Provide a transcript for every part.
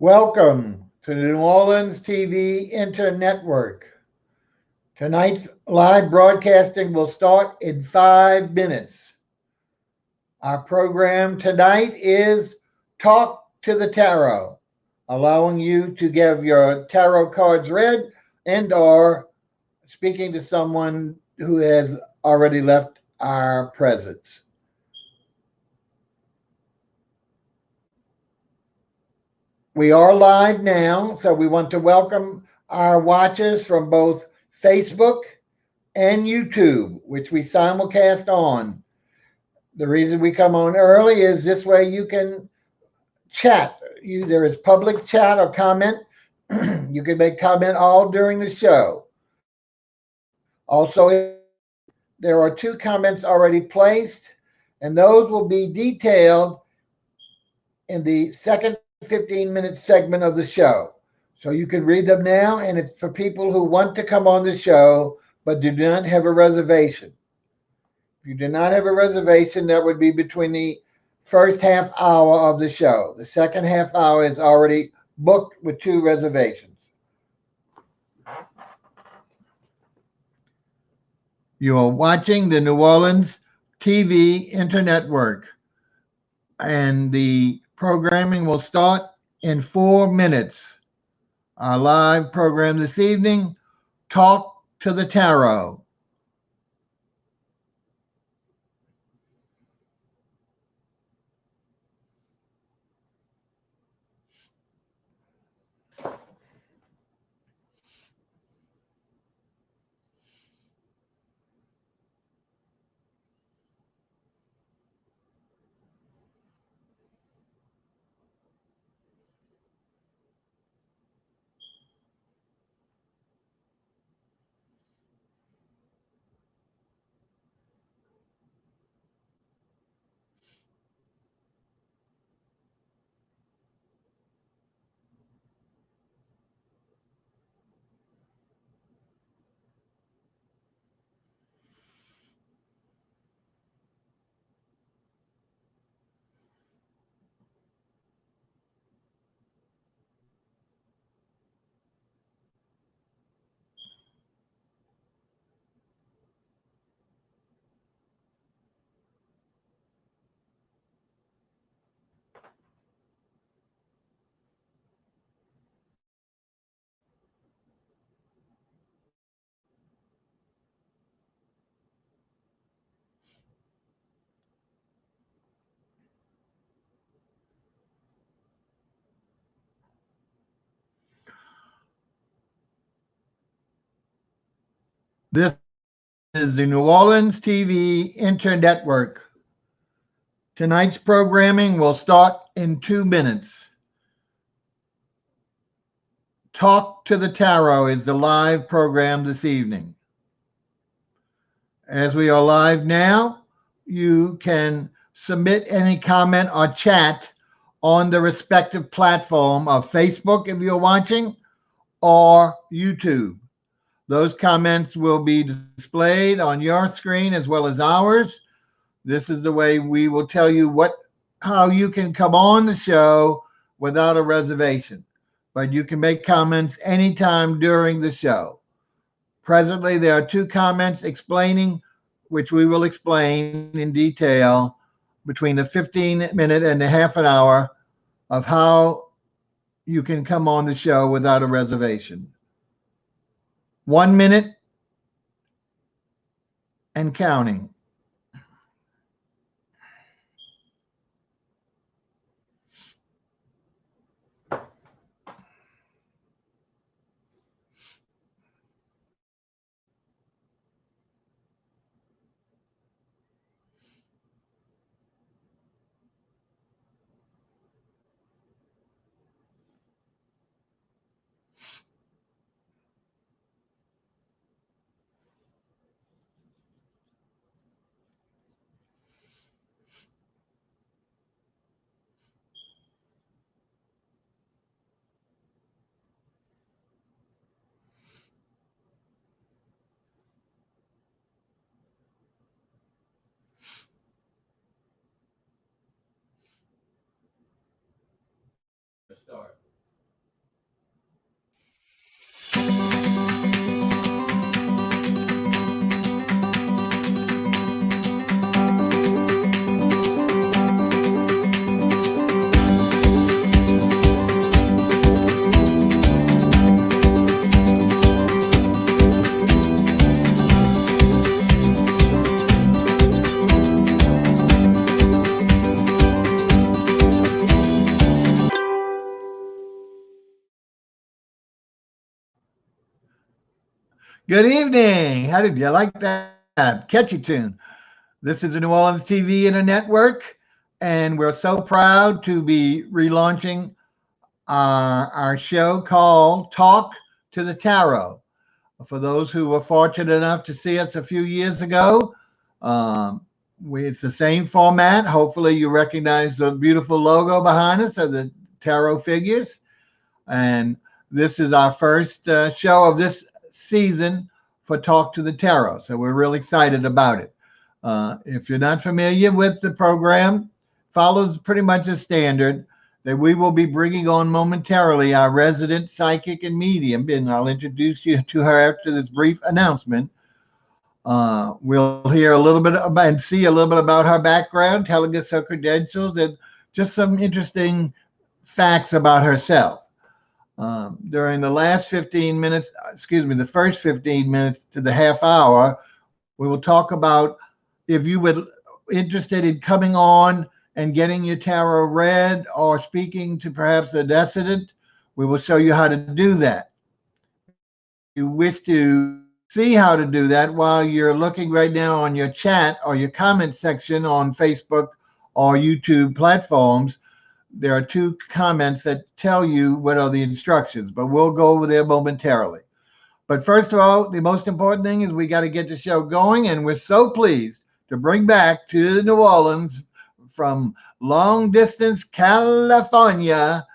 Welcome to the New Orleans TV Internetwork. Tonight's live broadcasting will start in 5 minutes. Our program tonight is Talk to the Tarot, allowing you to give your tarot cards read and or speaking to someone who has already left our presence. We are live now, so we want to welcome our watchers from both Facebook and YouTube, which we simulcast on. The reason we come on early is this way you can chat. There is public chat or comment. You can make comment all during the show. Also, there are two comments already placed, and those will be detailed in the second 15-minute segment of the show. So you can read them now, and it's for people who want to come on the show but do not have a reservation. If you do not have a reservation, that would be between the first half hour of the show. The second half hour is already booked with two reservations. You are watching the New Orleans TV Internetwork, and the programming will start in 4 minutes. Our live program this evening, Talk to the Tarot. This is the New Orleans TV Internetwork. Tonight's programming will start in 2 minutes. Talk to the Tarot is the live program this evening. As we are live now, you can submit any comment or chat on the respective platform of Facebook if you're watching or YouTube. Those comments will be displayed on your screen as well as ours. This is the way we will tell you how you can come on the show without a reservation. But you can make comments anytime during the show. Presently, there are two comments explaining, which we will explain in detail between the 15-minute and the half an hour of how you can come on the show without a reservation. 1 minute and counting. Start. Good evening. How did you like that? Catchy tune. This is the New Orleans TV Inter Network, and we're so proud to be relaunching our show called Talk to the Tarot. For those who were fortunate enough to see us a few years ago, um, it's the same format. Hopefully, you recognize the beautiful logo behind us of the tarot figures. And this is our first show of this season for Talk to the Tarot. So we're really excited about it. If you're not familiar with the program, follows pretty much a standard that we will be bringing on momentarily our resident psychic and medium, and I'll introduce you to her after this brief announcement. We'll hear a little bit about and see a little bit about her background, telling us her credentials and just some interesting facts about herself. During the last 15 minutes, the first 15 minutes to the half hour, we will talk about if you would interested in coming on and getting your tarot read or speaking to perhaps a descendant, we will show you how to do that. If you wish to see how to do that while you're looking right now on your chat or your comment section on Facebook or YouTube platforms, there are two comments that tell you what are the instructions, but we'll go over there momentarily. But first of all, the most important thing is we got to get the show going, and we're so pleased to bring back to New Orleans from long distance California,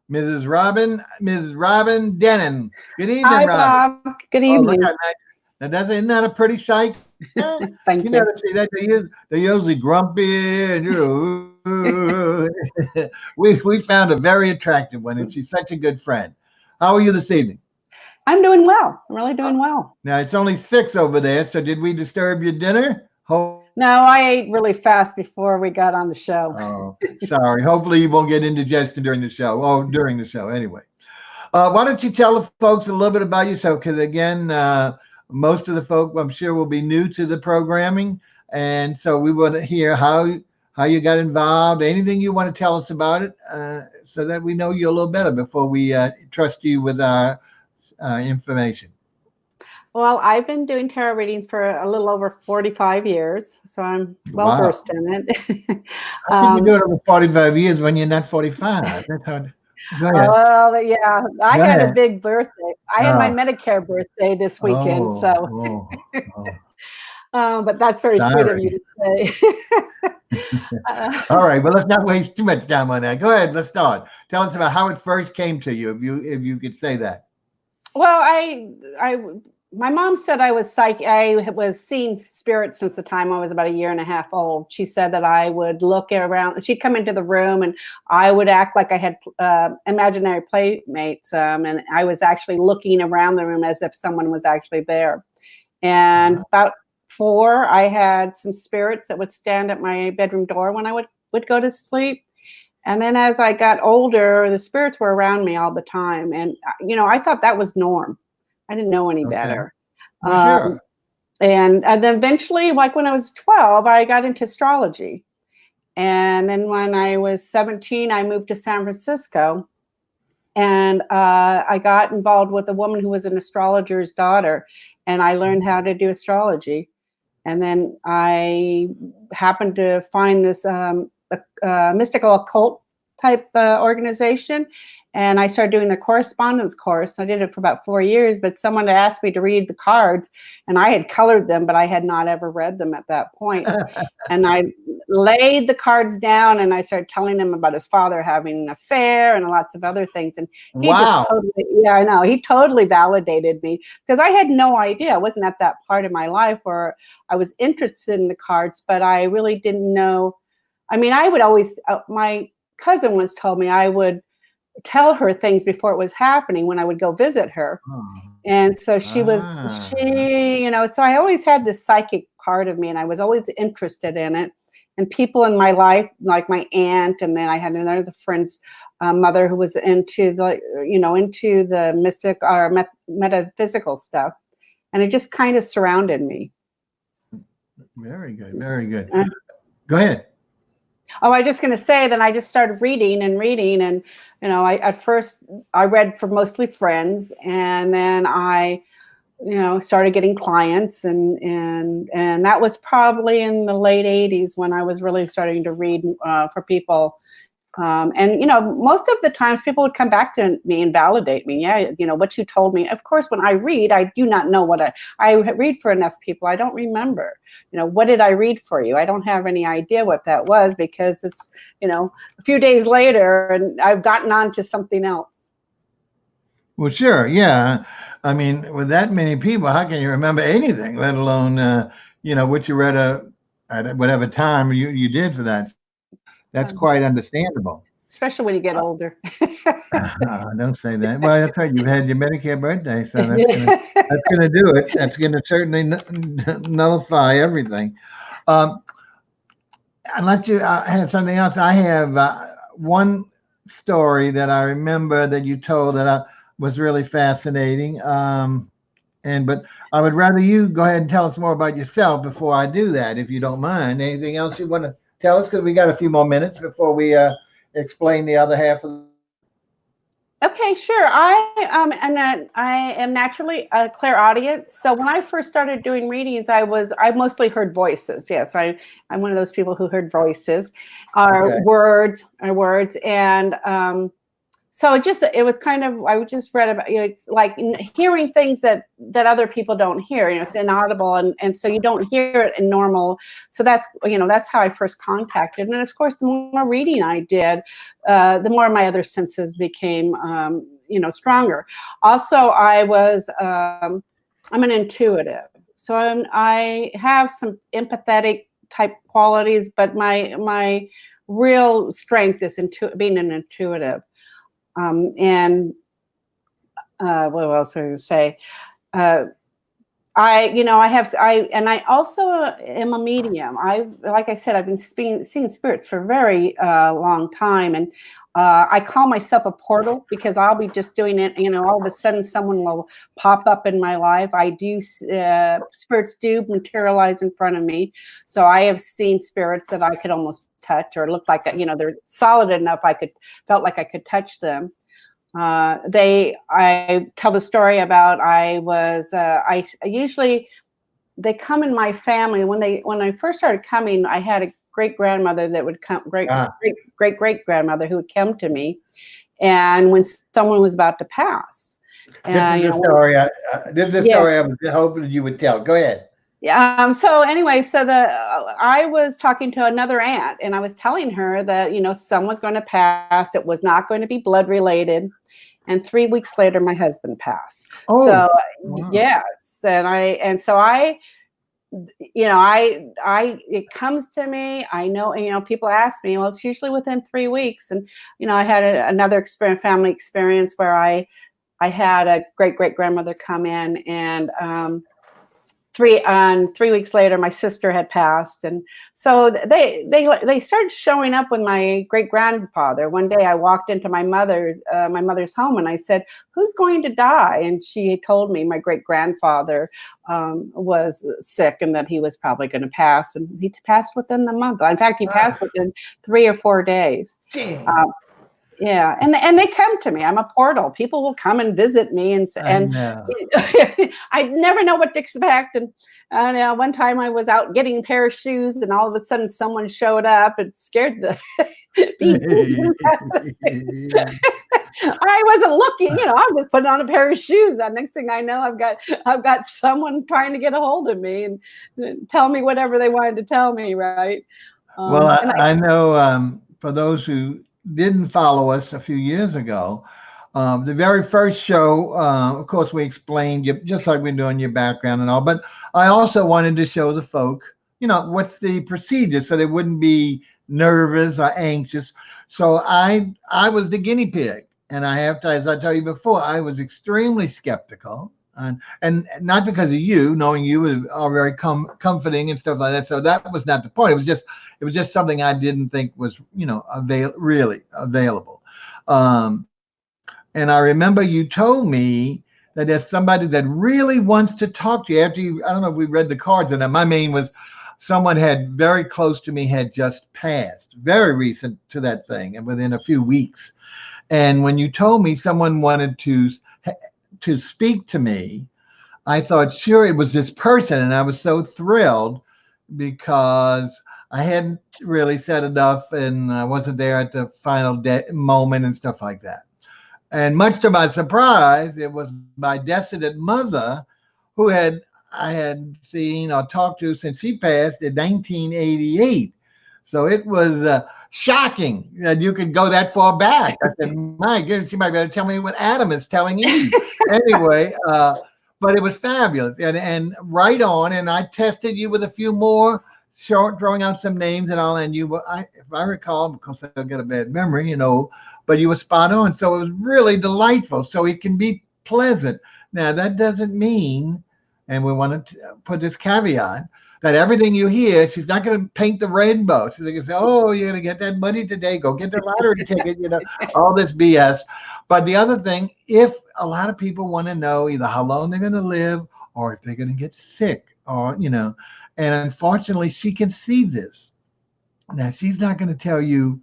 Mrs. Robin Denon. Good evening, Hi, Robin. Bob. Good Oh, look evening. how nice. Now, isn't that a pretty sight? Thank You you. never see that. They're usually grumpy and we found a very attractive one, and she's such a good friend. How are you this evening? I'm doing well. I'm really doing well. Now it's only 6 over there, so did we disturb your dinner? No, I ate really fast before we got on the show. Oh, sorry. Hopefully you won't get indigestion during the show. Oh, during the show, anyway. Why don't you tell the folks a little bit about yourself? Because again, most of the folk, I'm sure, will be new to the programming, and so we want to hear how you got involved. Anything you want to tell us about it, so that we know you a little better before we trust you with our information. Well, I've been doing tarot readings for a little over 45 years, so I'm well versed in it. How can you do it over 45 years when you're not 45? That's hard. Go ahead. Well, yeah, I Go had ahead. a big birthday. I had my Medicare birthday this weekend, but that's very sweet of you to say. All right, well, let's not waste too much time on that. Go ahead, let's start. Tell us about how it first came to you, if you could say that. Well, my mom said I was psychic. I was seeing spirits since the time I was about 1.5 years old. She said that I would look around. She'd come into the room, and I would act like I had imaginary playmates, and I was actually looking around the room as if someone was actually there. And about 4, I had some spirits that would stand at my bedroom door when I would go to sleep. And then as I got older, the spirits were around me all the time. And, I thought that was norm. I didn't know any better. Sure. And then eventually, like when I was 12, I got into astrology. And then when I was 17, I moved to San Francisco. And I got involved with a woman who was an astrologer's daughter. And I learned how to do astrology. And then I happened to find this mystical occult type organization. And I started doing the correspondence course. I did it for about 4 years, but someone asked me to read the cards, and I had colored them, but I had not ever read them at that point. And I laid the cards down, and I started telling him about his father having an affair and lots of other things. And he just totally, I know, he totally validated me, because I had no idea. I wasn't at that part of my life where I was interested in the cards, but I really didn't know. I mean, I would always, my cousin once told me I would tell her things before it was happening when I would go visit her. And so so I always had this psychic part of me, and I was always interested in it. And people in my life, like my aunt, and then I had another friend's mother who was into the mystic or metaphysical stuff. And it just kind of surrounded me. Very good. Very good. Go ahead. Oh, I was just going to say that I just started reading, and at first I read for mostly friends, and then I started getting clients, and that was probably in the late 80s when I was really starting to read for people. And most of the times people would come back to me and validate me. Yeah, what you told me. Of course, when I read, I do not know what I read for enough people. I don't remember. What did I read for you? I don't have any idea what that was, because it's a few days later and I've gotten on to something else. Well, sure, yeah. I mean, with that many people, how can you remember anything, let alone what you read at whatever time you did for that? That's quite understandable. Especially when you get older. Don't say that. Well, that's right. You've had your Medicare birthday, so that's gonna do it. That's gonna certainly nullify everything. Um, Unless you have something else, I have one story that I remember that you told that was really fascinating. But I would rather you go ahead and tell us more about yourself before I do that, if you don't mind. Anything else you want to tell us? Because we got a few more minutes before we explain the other half of. Okay, sure. I am naturally a clairaudient. So when I first started doing readings, I mostly heard voices. Yes, I'm one of those people who heard voices, or words, and so it was kind of, I just read about, it's like hearing things that other people don't hear. It's inaudible, and so you don't hear it in normal. So that's how I first contacted. And of course, the more reading I did, the more my other senses became stronger. Also, I'm an intuitive, so I have some empathetic type qualities, but my real strength is being an intuitive. And what else was I going to say? I also am a medium. Like I said, I've been seeing spirits for a very long time, and I call myself a portal, because I'll be just doing it. All of a sudden, someone will pop up in my life. Spirits do materialize in front of me, so I have seen spirits that I could almost touch, or look like they're solid enough felt like I could touch them. I tell the story about I usually, they come in my family. When I first started coming, I had a great grandmother that would come, great grandmother who would come to me, and when someone was about to pass. This is the story. This is the story I was hoping you would tell. Go ahead. So anyway, I was talking to another aunt, and I was telling her that, someone's going to pass. It was not going to be blood related. And 3 weeks later, my husband passed. Oh, so wow. yes. It comes to me. I know, people ask me, well, it's usually within 3 weeks. And, I had another family experience where I had a great grandmother come in, and, 3 weeks later, my sister had passed, and so they started showing up with my great grandfather. One day, I walked into my mother's home, and I said, "Who's going to die?" And she told me my great grandfather was sick, and that he was probably going to pass, and he passed within the month. In fact, he passed within 3 or 4 days. Yeah, and they come to me. I'm a portal. People will come and visit me, and I never know what to expect. And one time I was out getting a pair of shoes, and all of a sudden someone showed up and scared the bejesus out of me. I wasn't looking. I was putting on a pair of shoes. And next thing I know, I've got someone trying to get a hold of me and tell me whatever they wanted to tell me. Right. Well, I know for those who didn't follow us a few years ago, the very first show, of course, we explained just like we're doing your background and all, but I also wanted to show the folk, what's the procedure, so they wouldn't be nervous or anxious. So I was the guinea pig, and I have to, as I told you before, I was extremely skeptical, and not because of you, knowing you are very comforting and stuff like that. So that was not the point. It was just something I didn't think was, really available. And I remember you told me that there's somebody that really wants to talk to you after you, I don't know if we read the cards, and my main was someone had very close to me had just passed, very recent to that thing, and within a few weeks. And when you told me someone wanted to speak to me, I thought, sure, it was this person. And I was so thrilled because I hadn't really said enough and I wasn't there at the final moment and stuff like that. And much to my surprise, it was my descendant mother who I had seen or talked to since she passed in 1988. So it was shocking that you could go that far back. I said, my goodness, you might better tell me what Adam is telling Eve. Anyway, but it was fabulous and right on. And I tested you with a few more, throwing out some names and all. And you were, if I recall, because I've got a bad memory, but you were spot on. So it was really delightful. So it can be pleasant. Now, that doesn't mean, and we want to put this caveat, that everything you hear, she's not going to paint the rainbow. She's going to say, oh, you're going to get that money today. Go get the lottery ticket, all this BS. But the other thing, if a lot of people want to know either how long they're going to live or if they're going to get sick or, and unfortunately, she can see this. Now, she's not going to tell you,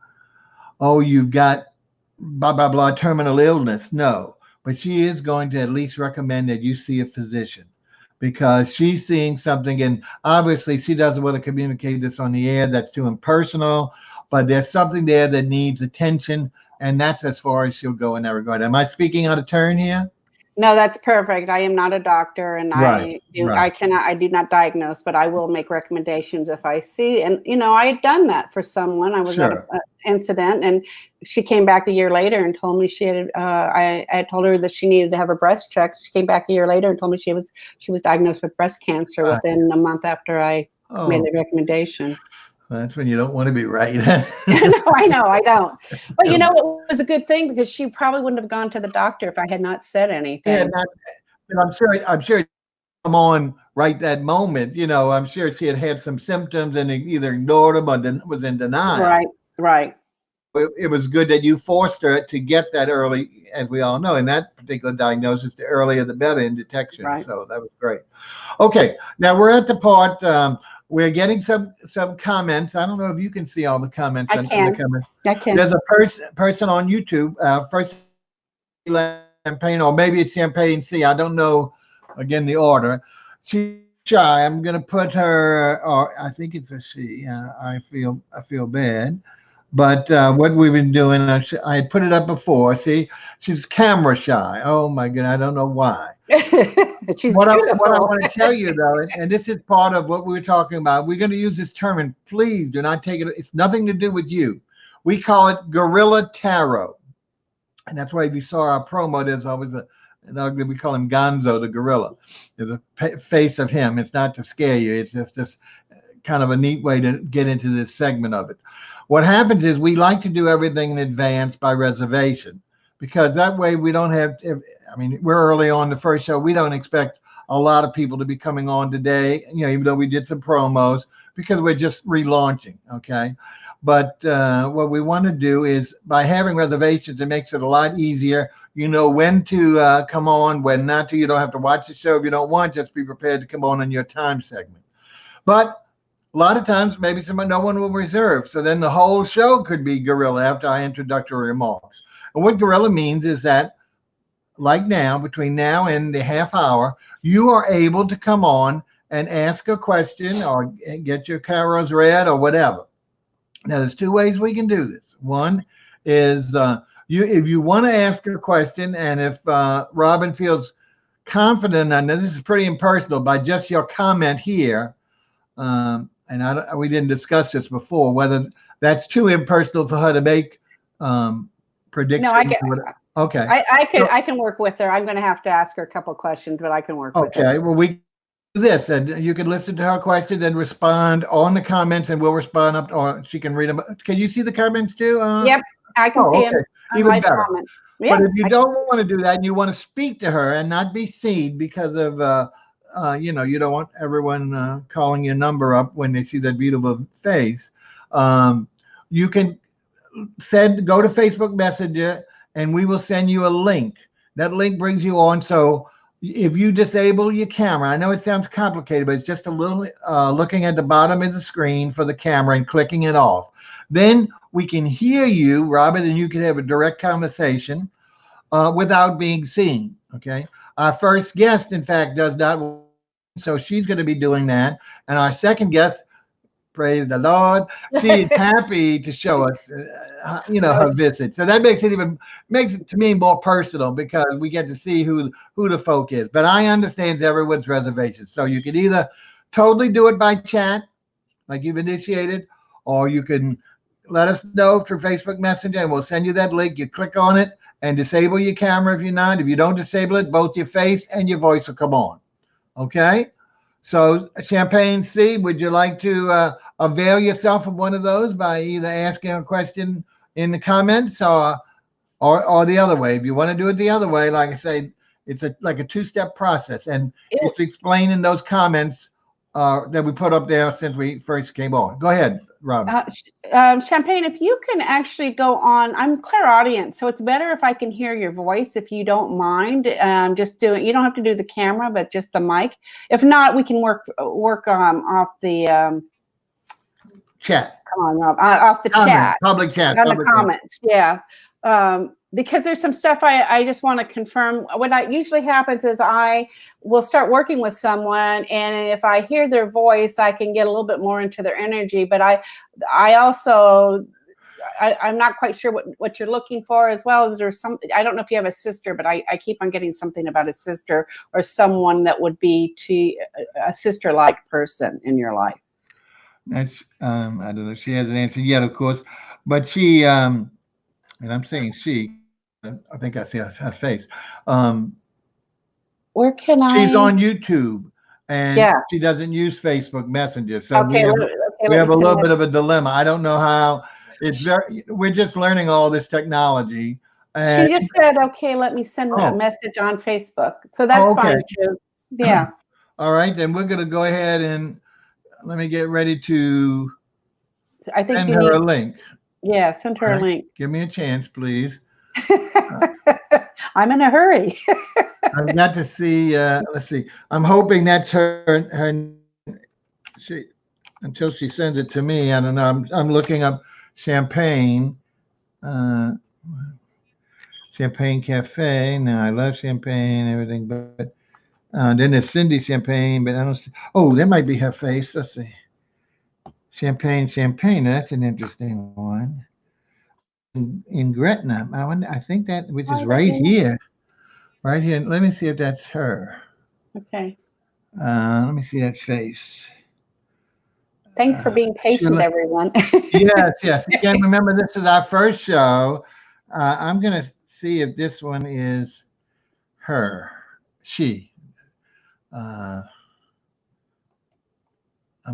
oh, you've got blah, blah, blah, terminal illness. No, but she is going to at least recommend that you see a physician because she's seeing something. And obviously, she doesn't want to communicate this on the air. That's too impersonal. But there's something there that needs attention. And that's as far as she'll go in that regard. Am I speaking out of turn here? No, that's perfect. I am not a doctor, and I do not diagnose, but I will make recommendations if I see. And I had done that for someone. I was at an incident, and she came back a year later and told me she had. I had told her that she needed to have her breast checked. She came back a year later and told me she was diagnosed with breast cancer within a month after I made the recommendation. Well, that's when you don't want to be right. No, I know, I don't. But it was a good thing because she probably wouldn't have gone to the doctor if I had not said anything. Yeah, I'm sure come on right that moment. I'm sure she had some symptoms and either ignored them or was in denial. Right. It was good that you forced her to get that early, as we all know, in that particular diagnosis, the earlier the better in detection. Right. So that was great. Okay, now we're at the part. We're getting some comments. I don't know if you can see all the comments. I can. There's a person on YouTube, first Champagne, or maybe it's Champagne C. I don't know, again, the order. She's shy. I'm going to put her, or I think it's a she. I feel bad. But what we've been doing, I had put it up before. See, she's camera shy. Oh, my God. I don't know why. What I want to tell you, though, and this is part of what we were talking about, we're going to use this term, and please do not take it. It's nothing to do with you. We call it Gorilla Tarot. And that's why if you saw our promo, there's always an ugly, we call him Gonzo, the gorilla. There's a face of him. It's not to scare you. It's just this kind of a neat way to get into this segment of it. What happens is we like to do everything in advance by reservation because that way we don't have, we're early on the first show. We don't expect a lot of people to be coming on today, even though we did some promos because we're just relaunching, okay? But what we want to do is by having reservations, it makes it a lot easier. You know when to come on, when not to. You don't have to watch the show if you don't want. Just be prepared to come on your time segment. But a lot of times, maybe no one will reserve. So then the whole show could be Gorilla after our introductory remarks. And what Gorilla means is that, like now, between now and the half hour, you are able to come on and ask a question or get your carols read or whatever. Now, there's two ways we can do this. One is if you want to ask a question, and if Robin feels confident, and this is pretty impersonal, by just your comment here, and we didn't discuss this before, whether that's too impersonal for her to make predictions. No, I get. Okay. I can work with her. I'm going to have to ask her a couple of questions, but I can work with her. Okay. Well, we do this, and you can listen to her questions and respond on the comments, and we'll respond up, or she can read them. Can you see the comments too? Yep, I can see them. Even better. Yeah, but if you don't want to do that, and you want to speak to her and not be seen because of you don't want everyone calling your number up when they see that beautiful face. You can go to Facebook Messenger and we will send you a link. That link brings you on. So if you disable your camera, I know it sounds complicated, but it's just a little looking at the bottom of the screen for the camera and clicking it off. Then we can hear you, Robin, and you can have a direct conversation without being seen. Okay. Our first guest, in fact, does not. So she's going to be doing that. And our second guest, praise the Lord, she is happy to show us, her visit. So that makes it to me more personal because we get to see who the folk is. But I understand everyone's reservations. So you can either totally do it by chat, like you've initiated, or you can let us know through Facebook Messenger, and we'll send you that link. You click on it and disable your camera if you're not. If you don't disable it, both your face and your voice will come on. Okay? So, Champagne C, would you like to avail yourself of one of those by either asking a question in the comments or the other way? If you want to do it the other way, like I say, it's like a two-step process, and it's explained in those comments that we put up there since we first came on. Go ahead, Rob. Champagne, if you can actually go on, I'm clairaudience, so it's better if I can hear your voice, if you don't mind. Just do it. You don't have to do the camera, but just the mic. If not, we can work off the chat. Come on, Rob. Off the chat. Public chat. On the comments, yeah. Because there's some stuff I just want to confirm. What usually happens is I will start working with someone, and if I hear their voice, I can get a little bit more into their energy. But I also I'm not quite sure what you're looking for, as well as there's some. I don't know if you have a sister, but I keep on getting something about a sister or someone that would be a sister-like person in your life. That's I don't know. She hasn't answered yet, of course, but she and I'm saying she. I think I see her face. Where can I? She's on YouTube, and she doesn't use Facebook Messenger, so we have a little bit of a dilemma. I don't know how. We're just learning all this technology. She just said, "Okay, let me send a message on Facebook," so that's fine too. Yeah. All right, then we're going to go ahead and let me get ready to send her a link. Yeah, send her a link. Give me a chance, please. I'm in a hurry. I've got to see. Let's see. I'm hoping that's her. Until she sends it to me, I don't know. I'm looking up Champagne. Champagne Cafe. No, I love champagne, everything, but then there's Cindy Champagne, but I don't see. Oh, that might be her face. Let's see. Champagne. That's an interesting one. In Gretna, I think that, which is right here. Let me see if that's her. Okay. Let me see that face. Thanks for being patient, everyone. Yes. Again, remember, this is our first show. I'm going to see if this one is her. She. I'm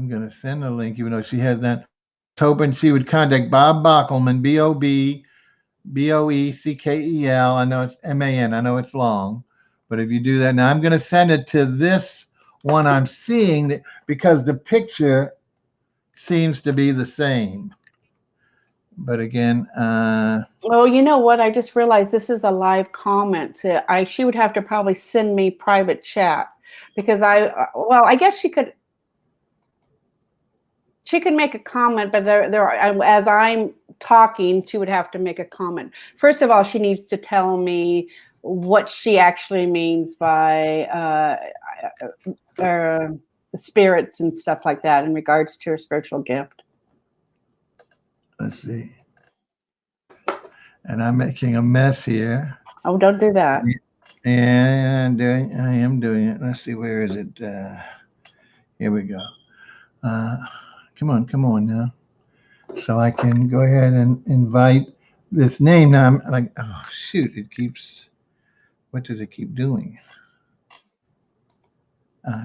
going to send a link, even though she has that. Hoping she would contact Bob Bockelman, BOECKEL. I know it's MAN. I know it's long, but if you do that now, I'm going to send it to this one I'm seeing because the picture seems to be the same. But again, well, you know what? I just realized this is a live comment. She would have to probably send me private chat because I guess she could. She could make a comment, but as I'm talking, she would have to make a comment. First of all, she needs to tell me what she actually means by spirits and stuff like that in regards to her spiritual gift. Let's see. And I'm making a mess here. Oh, don't do that. And I am doing it. Let's see, where is it? Here we go. Come on now. So I can go ahead and invite this name. Now I'm like, oh shoot, what does it keep doing?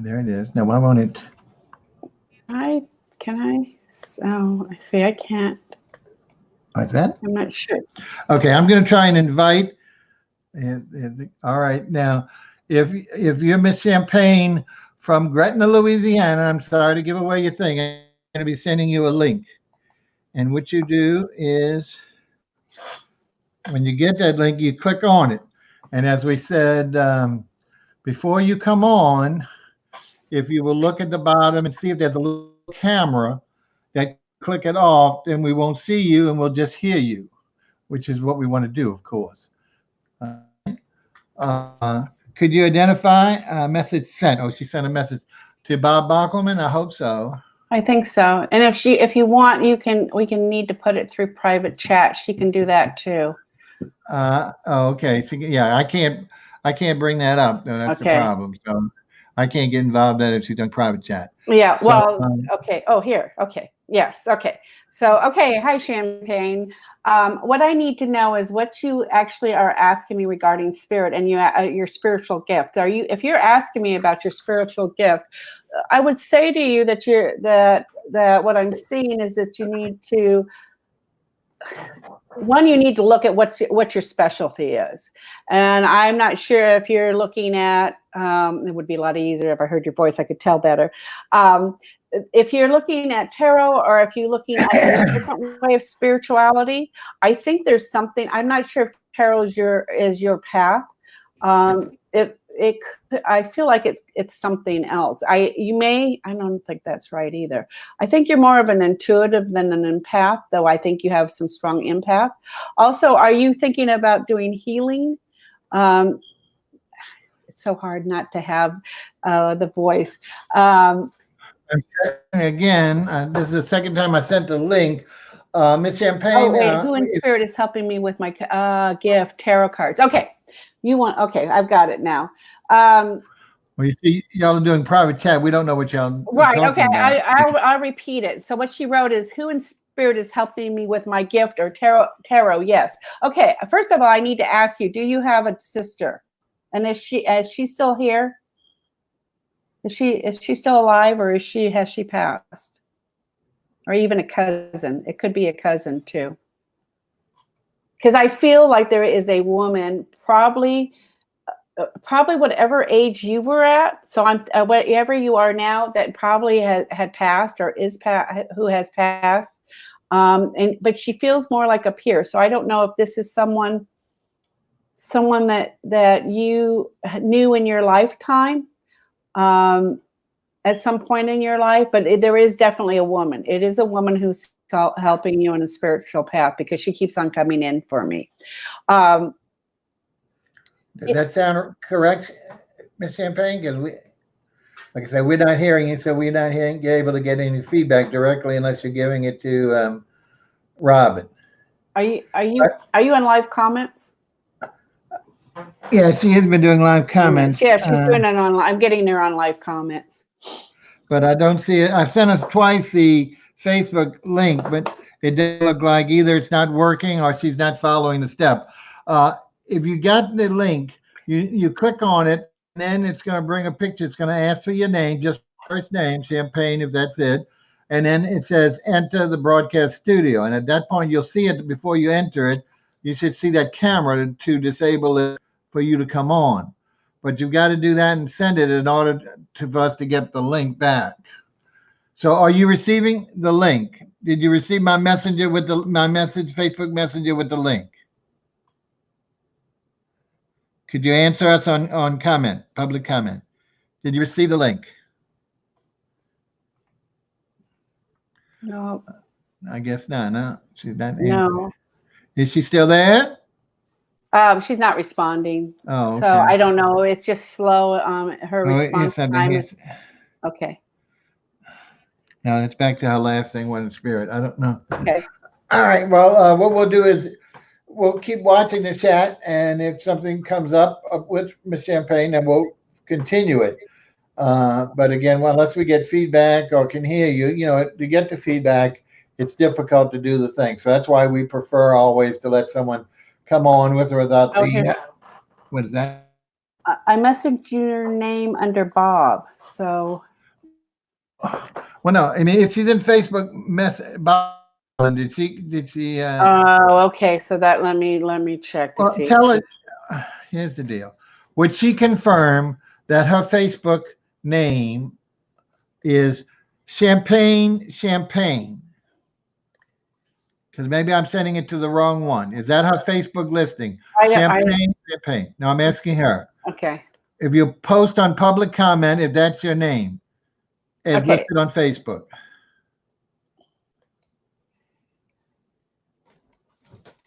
There it is. Now why won't it? I see, I can't. What's that? I'm not sure. Okay, I'm going to try and invite. All right, now, if you're Miss Champagne from Gretna, Louisiana, I'm sorry to give away your thing. I'm going to be sending you a link. And what you do is, when you get that link, you click on it. And as we said, before you come on, if you will look at the bottom and see if there's a little camera, that click it off, then we won't see you and we'll just hear you, which is what we want to do, of course. Could you identify a message sent? Oh, she sent a message to Bob Bockelman. I hope so. I think so. And if you want, we can need to put it through private chat. She can do that too. Oh, okay. So yeah, I can't bring that up. No, that's the Okay. problem. So I can't get involved in it if she's doing private chat. Yeah. So, Well, okay. Oh, here. Okay. Yes. Okay. So, okay. Hi, Champagne. What I need to know is what you actually are asking me regarding spirit and your spiritual gift. If you're asking me about your spiritual gift, I would say to you that what I'm seeing is that you need to look at what your specialty is. And I'm not sure if you're looking at, it would be a lot easier if I heard your voice, I could tell better. If you're looking at tarot or if you're looking at a different way of spirituality, I think there's something, I'm not sure if tarot is your path. I feel like it's something else. I don't think that's right either. I think you're more of an intuitive than an empath, though I think you have some strong empath. Also, are you thinking about doing healing? It's so hard not to have the voice. Again, this is the second time I sent the link. Miss Champagne. Oh wait, who in spirit is helping me with my gift? Tarot cards. Okay. Okay, I've got it now. Well, you see, y'all are doing private chat. We don't know what y'all right. Talking Okay, about. I'll repeat it. So what she wrote is, who in spirit is helping me with my gift or tarot? Yes. Okay. First of all, I need to ask you, do you have a sister? And is she still here? Is she still alive, or has she passed? Or even a cousin? It could be a cousin too. Because I feel like there is a woman, probably whatever age you were at. So I'm whatever you are now, that probably had passed or who has passed. But she feels more like a peer. So I don't know if this is someone that you knew in your lifetime, at some point in your life. But there is definitely a woman. It is a woman who's helping you on a spiritual path, because she keeps on coming in for me. Does that sound correct, Ms. Champagne? Because like I said, we're not hearing it, so we're not able to get any feedback directly unless you're giving it to Robin. Are you on live comments? Yeah, she has been doing live comments. Yeah, she's doing it on. I'm getting her on live comments. But I don't see it. I've sent us twice the Facebook link, but it doesn't look like either it's not working or she's not following the step. If you got the link, you click on it, and then it's going to bring a picture. It's going to ask for your name, just first name, Champagne, if that's it. And then it says enter the broadcast studio. And at that point, you'll see it before you enter it. You should see that camera to disable it for you to come on. But you've got to do that and send it in order for us to get the link back. So are you receiving the link? Did you receive my messenger with Facebook Messenger with the link? Could you answer us on comment, public comment? Did you receive the link? No. I guess not. No, she's not. No. Is she still there? She's not responding. Oh, okay. So I don't know. It's just slow. Her response time. Okay. Now it's back to her last thing, One in Spirit. I don't know. Okay. All right. Well, what we'll do is we'll keep watching the chat, and if something comes up with Miss Champagne, then we'll continue it. But again, unless we get feedback or can hear you, to get the feedback, it's difficult to do the thing. So that's why we prefer always to let someone come on with or without what is that? I messaged your name under Bob. So. Well, no. I mean, if she's in Facebook Bob, did she? Oh, okay. So that let me check to see. Tell her. Here's the deal. Would she confirm that her Facebook name is Champagne? Because maybe I'm sending it to the wrong one. Is that her Facebook listing? Champagne. No, I'm asking her. Okay. If you post on public comment, if that's your name, as listed on Facebook.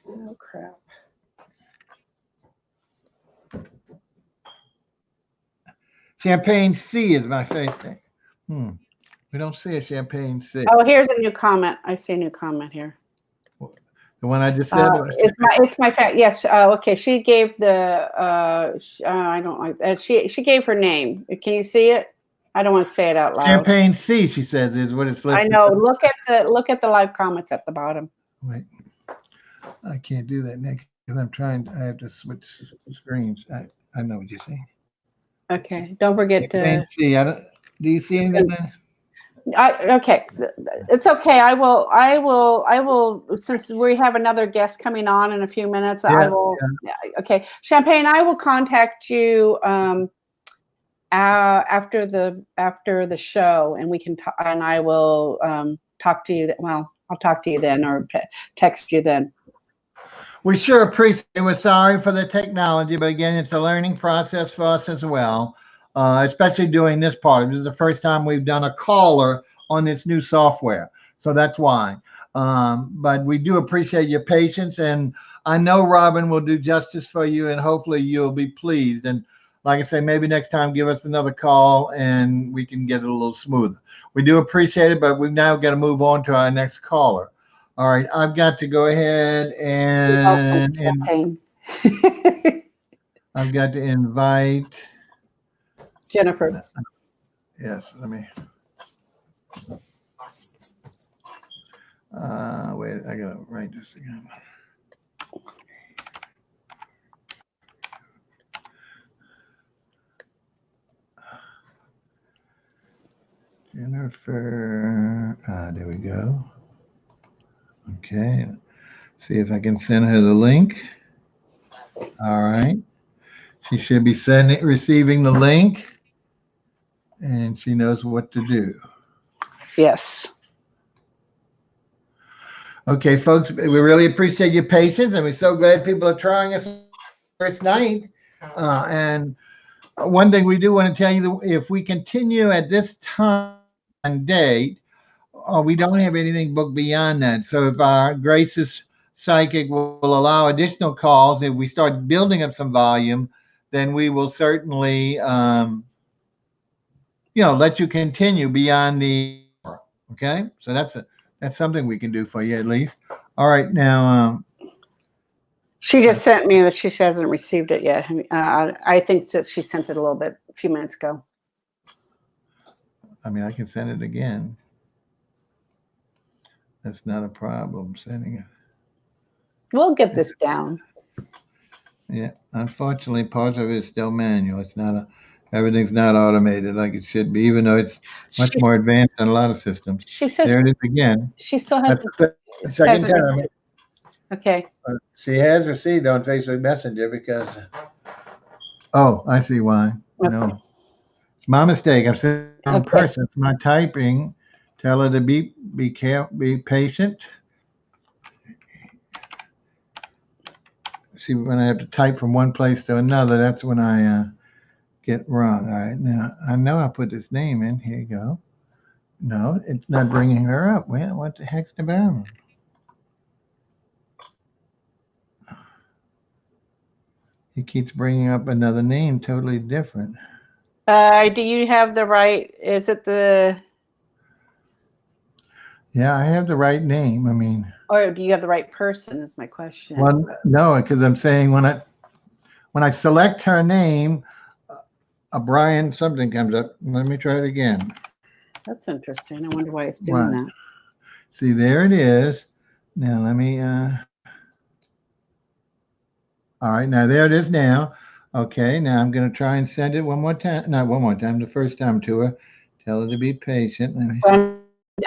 Oh crap. Champagne C is my favorite. We don't see a Champagne C. Oh, here's a new comment. I see a new comment here. The one I just said. It's my fact. Yes. Okay. She gave the. I don't like that. She gave her name. Can you see it? I don't want to say it out loud. Champagne C, she says, is what it's listed. I know. Look at the live comments at the bottom. Wait, I can't do that, Nick, because I'm trying. I have to switch screens. I know what you're saying. Okay. Don't forget Champagne to. C. Do you see anything there? Okay, it's okay. I will. Since we have another guest coming on in a few minutes, I will. Yeah. Okay, Champagne. I will contact you after the show, and we can talk. And I will talk to you. Well, I'll talk to you then, or text you then. We sure appreciate it. We're sorry for the technology, but again, it's a learning process for us as well. Especially doing this part. This is the first time we've done a caller on this new software. So that's why. But we do appreciate your patience. And I know Robin will do justice for you, and hopefully you'll be pleased. And like I say, maybe next time give us another call and we can get it a little smoother. We do appreciate it, but we've now got to move on to our next caller. All right. I've got to go ahead and I've got to invite Jennifer. Yes, let me. Wait, I gotta write this again. Jennifer. There we go. Okay. See if I can send her the link. All right. She should be receiving the link. And she knows what to do. Yes. Okay, folks, we really appreciate your patience, and we're so glad people are trying us first night. And one thing we do want to tell you, if we continue at this time and date, we don't have anything booked beyond that. So if our Grace's Psychic will allow additional calls, if we start building up some volume, then we will certainly let you continue beyond the hour. Okay, so that's something we can do for you at least. All right, now she just sent me that she hasn't received it yet. I think that she sent it a few minutes ago. I mean, I can send it again. That's not a problem sending it. We'll get this down. Yeah, unfortunately, part of it is still manual. It's not everything's not automated like it should be, even though it's much more advanced than a lot of systems. She says there it is again. She still has the second time. Okay. She has received on Facebook Messenger because. Oh, I see why. Okay. No, it's my mistake. I'm saying in person. It's my typing. Tell her to be careful, be patient. See, when I have to type from one place to another, that's when I get wrong. All right, now I know I put this name in. Here you go. No, it's not bringing her up. Well, what the heck's the matter? He keeps bringing up another name, totally different. Do you have the right? Is it the? Yeah, I have the right name. I mean. Or do you have the right person? Is my question. Well, no, because I'm saying when I select her name, a Brian something comes up. Let me try it again. That's interesting. I wonder why it's doing that. See, there it is. Now let me. All right, now there it is now. Okay, now I'm going to try and send it one more time. Not one more time, the first time to her. Tell her to be patient.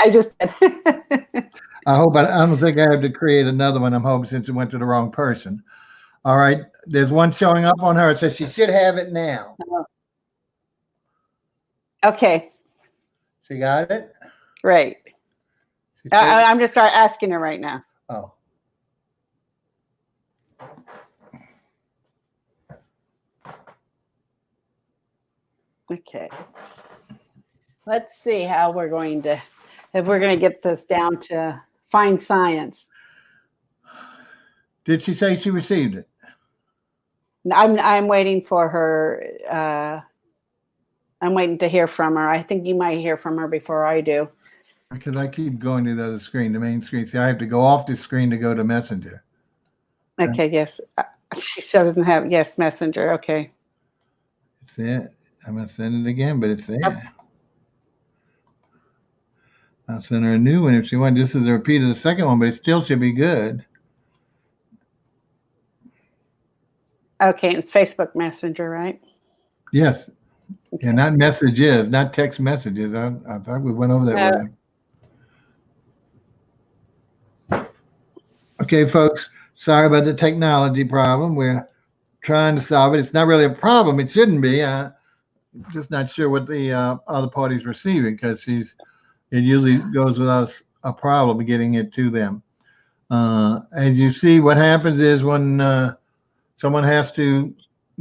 I just did. I don't think I have to create another one. I'm hoping since it went to the wrong person. All right, there's one showing up on her. It says she should have it now. Okay. She got it? Right. I'm just asking her right now. Oh. Okay. Let's see how we're going to get this down to fine science. Did she say she received it? I'm waiting for her. I'm waiting to hear from her. I think you might hear from her before I do. Because I keep going to the other screen, the main screen. See, I have to go off the screen to go to Messenger. Okay, yes. She still doesn't have, yes, Messenger. Okay. It's there. I'm going to send it again, but it's there. Okay. I'll send her a new one if she wants. This is a repeat of the second one, but it still should be good. Okay, it's Facebook Messenger, right? Yes. Okay. Yeah, not messages, not text messages. I thought we went over that with her. Okay, folks. Sorry about the technology problem. We're trying to solve it. It's not really a problem. It shouldn't be. Just not sure what the other party's receiving because it usually goes without a problem getting it to them. As you see, what happens is when someone has to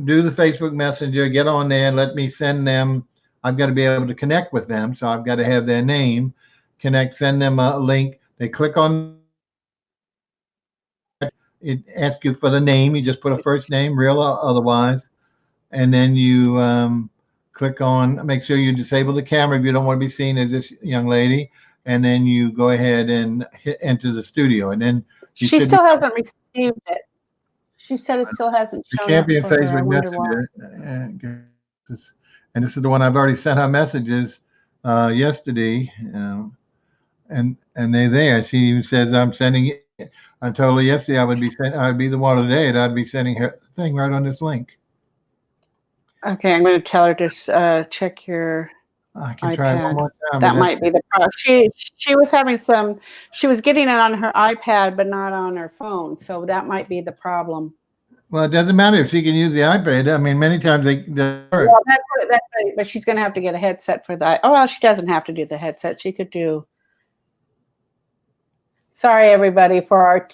do the Facebook Messenger, get on there, and let me send them. I've got to be able to connect with them, so I've got to have their name, connect, send them a link. They click on it, asks you for the name. You just put a first name, real or otherwise, and then you click on. Make sure you disable the camera if you don't want to be seen as this young lady, and then you go ahead and enter the studio, and then she still hasn't received it. She said it still hasn't shown up. It can't be in Facebook Facebook Messenger. And this is the one I've already sent her messages yesterday, and they're there. She even says I'm sending it. I told her yesterday I'd be the one today, and I'd be sending her thing right on this link. Okay, I'm going to tell her to check your I can iPad. try one more time. That might be the problem. She was having she was getting it on her iPad, but not on her phone. So that might be the problem. Well, it doesn't matter if she can use the iPad. I mean, many times they work. Well, that's right. But she's going to have to get a headset for that. Oh, well, she doesn't have to do the headset. She could do. Sorry, everybody, for our.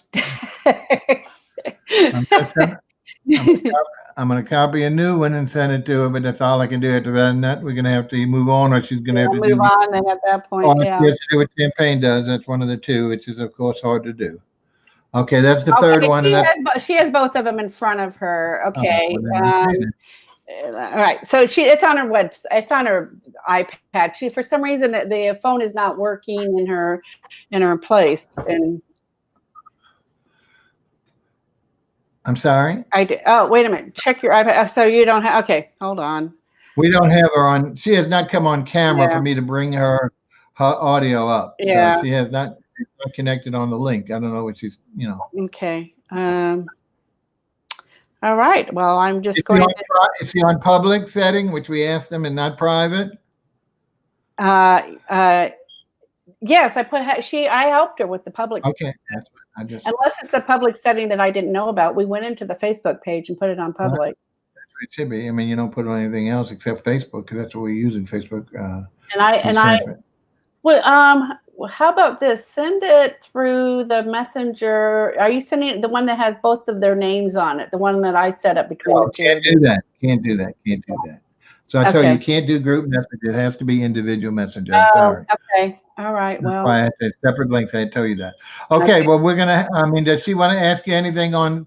I'm going to copy a new one and send it to her, but that's all I can do. After that, we're going to have to move on, or she's going to have to move on. Then at that point, she has to do what Champagne does. That's one of the two, which is, of course, hard to do. Okay, that's the third one. She has both of them in front of her. Okay. All right. So it's on her website. It's on her iPad. For some reason, the phone is not working in her place. And I'm sorry. I did. Oh, wait a minute. Check your iPad. Oh, so you don't have. Okay, hold on. We don't have her on. She has not come on camera for me to bring her audio up. Yeah. So she has not connected on the link. I don't know what she's. Okay. All right. Well, I'm just going. Is she on public setting, which we asked them, and not private? Yes, I helped her with the public. Okay. Unless it's a public setting that I didn't know about, we went into the Facebook page and put it on public. It should be. I mean, you don't put it on anything else except Facebook because that's what we're using Facebook. Well, how about this? Send it through the messenger. Are you sending it the one that has both of their names on it? The one that I set up between the two. Can't do that. Can't do that. So I told you can't do group message. It has to be individual messenger. I'm sorry. Okay. All right. Well, I had to separate links. I tell you that. Okay. Well, we're gonna. I mean, does she want to ask you anything on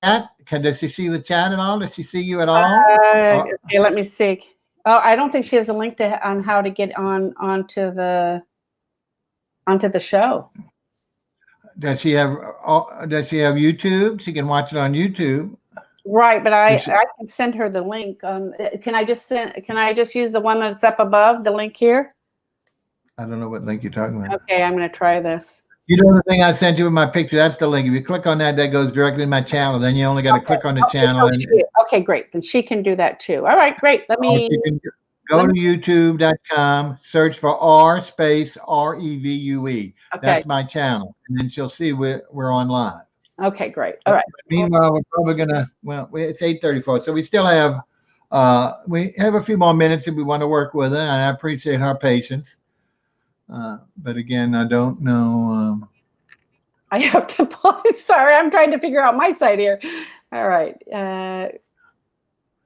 chat? Does she see the chat at all? Does she see you at all? Okay. Let me see. Oh, I don't think she has a link on how to get onto the show. Does she have YouTube? She can watch it on YouTube. Right, but I can send her the link. Can I just use the one that's up above the link here? I don't know what link you're talking about. Okay, I'm going to try this. You know the thing I sent you with my picture? That's the link. If you click on that, that goes directly to my channel. Then you only got to click on the channel. Okay, great. Then she can do that too. All right, great. Let me go to youtube.com, search for R_REVUE. Okay. That's my channel. And then she'll see we're on live. Okay, great. All right. Meanwhile, we're probably gonna. Well, it's 8:34, so we still have. We have a few more minutes if we want to work with her, and I appreciate her patience. But again, I don't know. I have to pull. Sorry, I'm trying to figure out my side here. All right.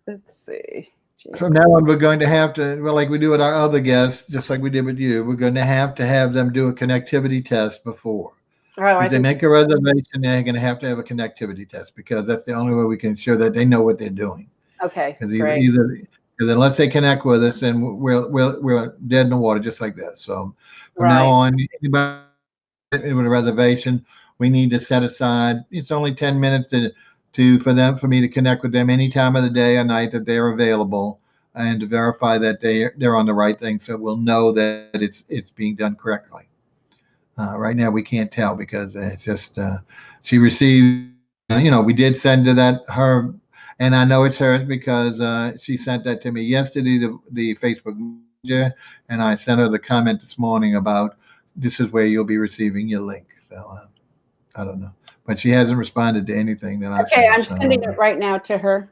Let's see. From now on, we're going to have to, well, like we do with our other guests, just like we did with you, we're going to have them do a connectivity test before. If they make a reservation, they're going to have a connectivity test because that's the only way we can ensure that they know what they're doing. Okay. Because either Because unless they connect with us, then we're dead in the water, just like this. So from now Right. on, anybody with a reservation, we need to set aside. It's only 10 minutes for me to connect with them any time of the day or night that they're available, and to verify that they're on the right thing, so we'll know that it's being done correctly. Right now, we can't tell because it's just she received. We did send to that her, and I know it's hers because she sent that to me yesterday, the Facebook Messenger, and I sent her the comment this morning about this is where you'll be receiving your link. So I don't know, but she hasn't responded to anything that I've Okay, sent her. I'm So sending it right now to her.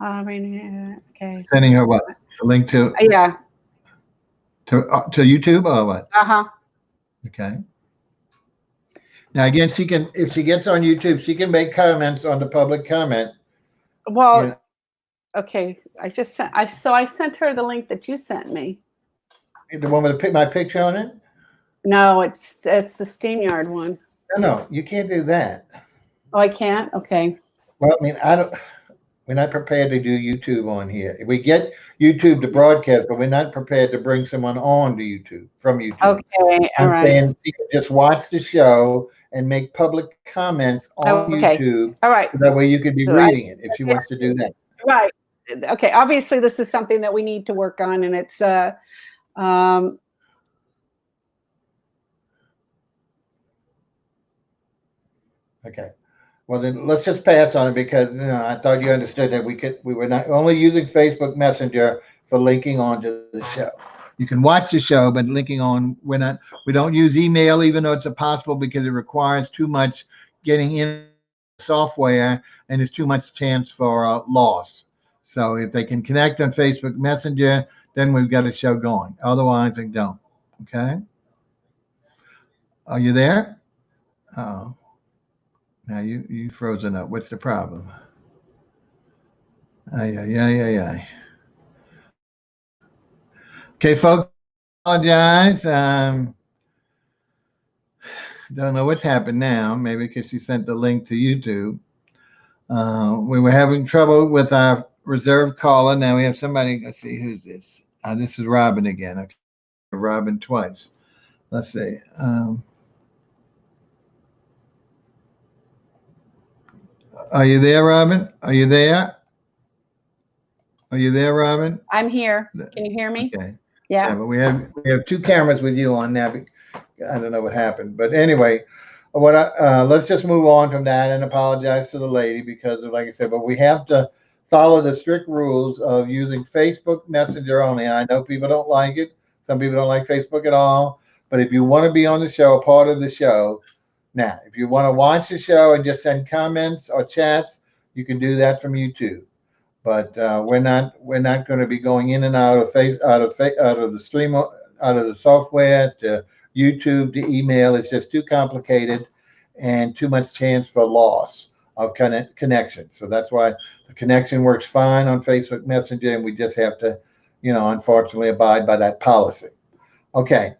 Okay. sending her what? A link to Yeah. to YouTube or what? Uh-huh. Okay. Now again, she can if she gets on YouTube, she can make comments on the public comment. You Well, know, okay. I sent her the link that you sent me. The one with my picture on it? No, it's the SteamYard one. No, you can't do that. Oh, I can't? Okay. Well, I mean, I don't. We're not prepared to do YouTube on here. We get YouTube to broadcast, but we're not prepared to bring someone on to YouTube from YouTube. Okay. All I'm right. saying you can just watch the show and make public comments on Okay. YouTube, All right. so that way you could be So I, reading it if she wants to do that. right. Okay. Obviously, this is something that we need to work on, and it's um, Okay. Well, then let's just pass on it because I thought you understood that we were not only using Facebook Messenger for linking onto the show. you can watch the show, but linking on, we don't use email, even though it's possible because it requires too much getting in software and there's too much chance for loss. So if they can connect on Facebook Messenger, then we've got a show going. Otherwise, they don't. Okay. Are you there? Oh, now you frozen up. What's the problem? Ay, ay, ay, ay, ay. Okay, folks, apologize. Don't know what's happened now. Maybe because she sent the link to YouTube. We were having trouble with our reserved caller. Now we have somebody. Let's see, who's this? This is Robin again. Okay, Robin twice. Let's see. Are you there, Robin? Are you there? Are you there, Robin? I'm here. Can you hear me? Okay. Yeah. Yeah, but we have two cameras with you on now. I don't know what happened, but anyway, let's just move on from that and apologize to the lady because, like I said, but we have to follow the strict rules of using Facebook Messenger only. I know people don't like it. Some people don't like Facebook at all. But if you want to be on the show, a part of the show, now, if you want to watch the show and just send comments or chats, you can do that from YouTube. But we're not going to be going in and out of out of the stream, out of the software to YouTube to email. It's just too complicated and too much chance for loss of connection. So that's why the connection works fine on Facebook Messenger, and we just have to, unfortunately, abide by that policy. Okay.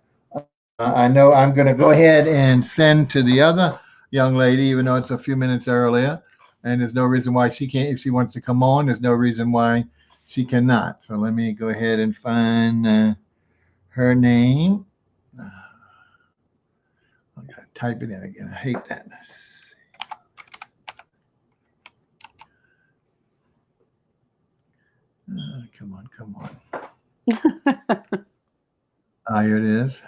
I know I'm going to go ahead and send to the other young lady, even though it's a few minutes earlier. And there's no reason why she can't. If she wants to come on, there's no reason why she cannot. So let me go ahead and find her name. I gotta type it in again. I hate that. Come on. Here it is.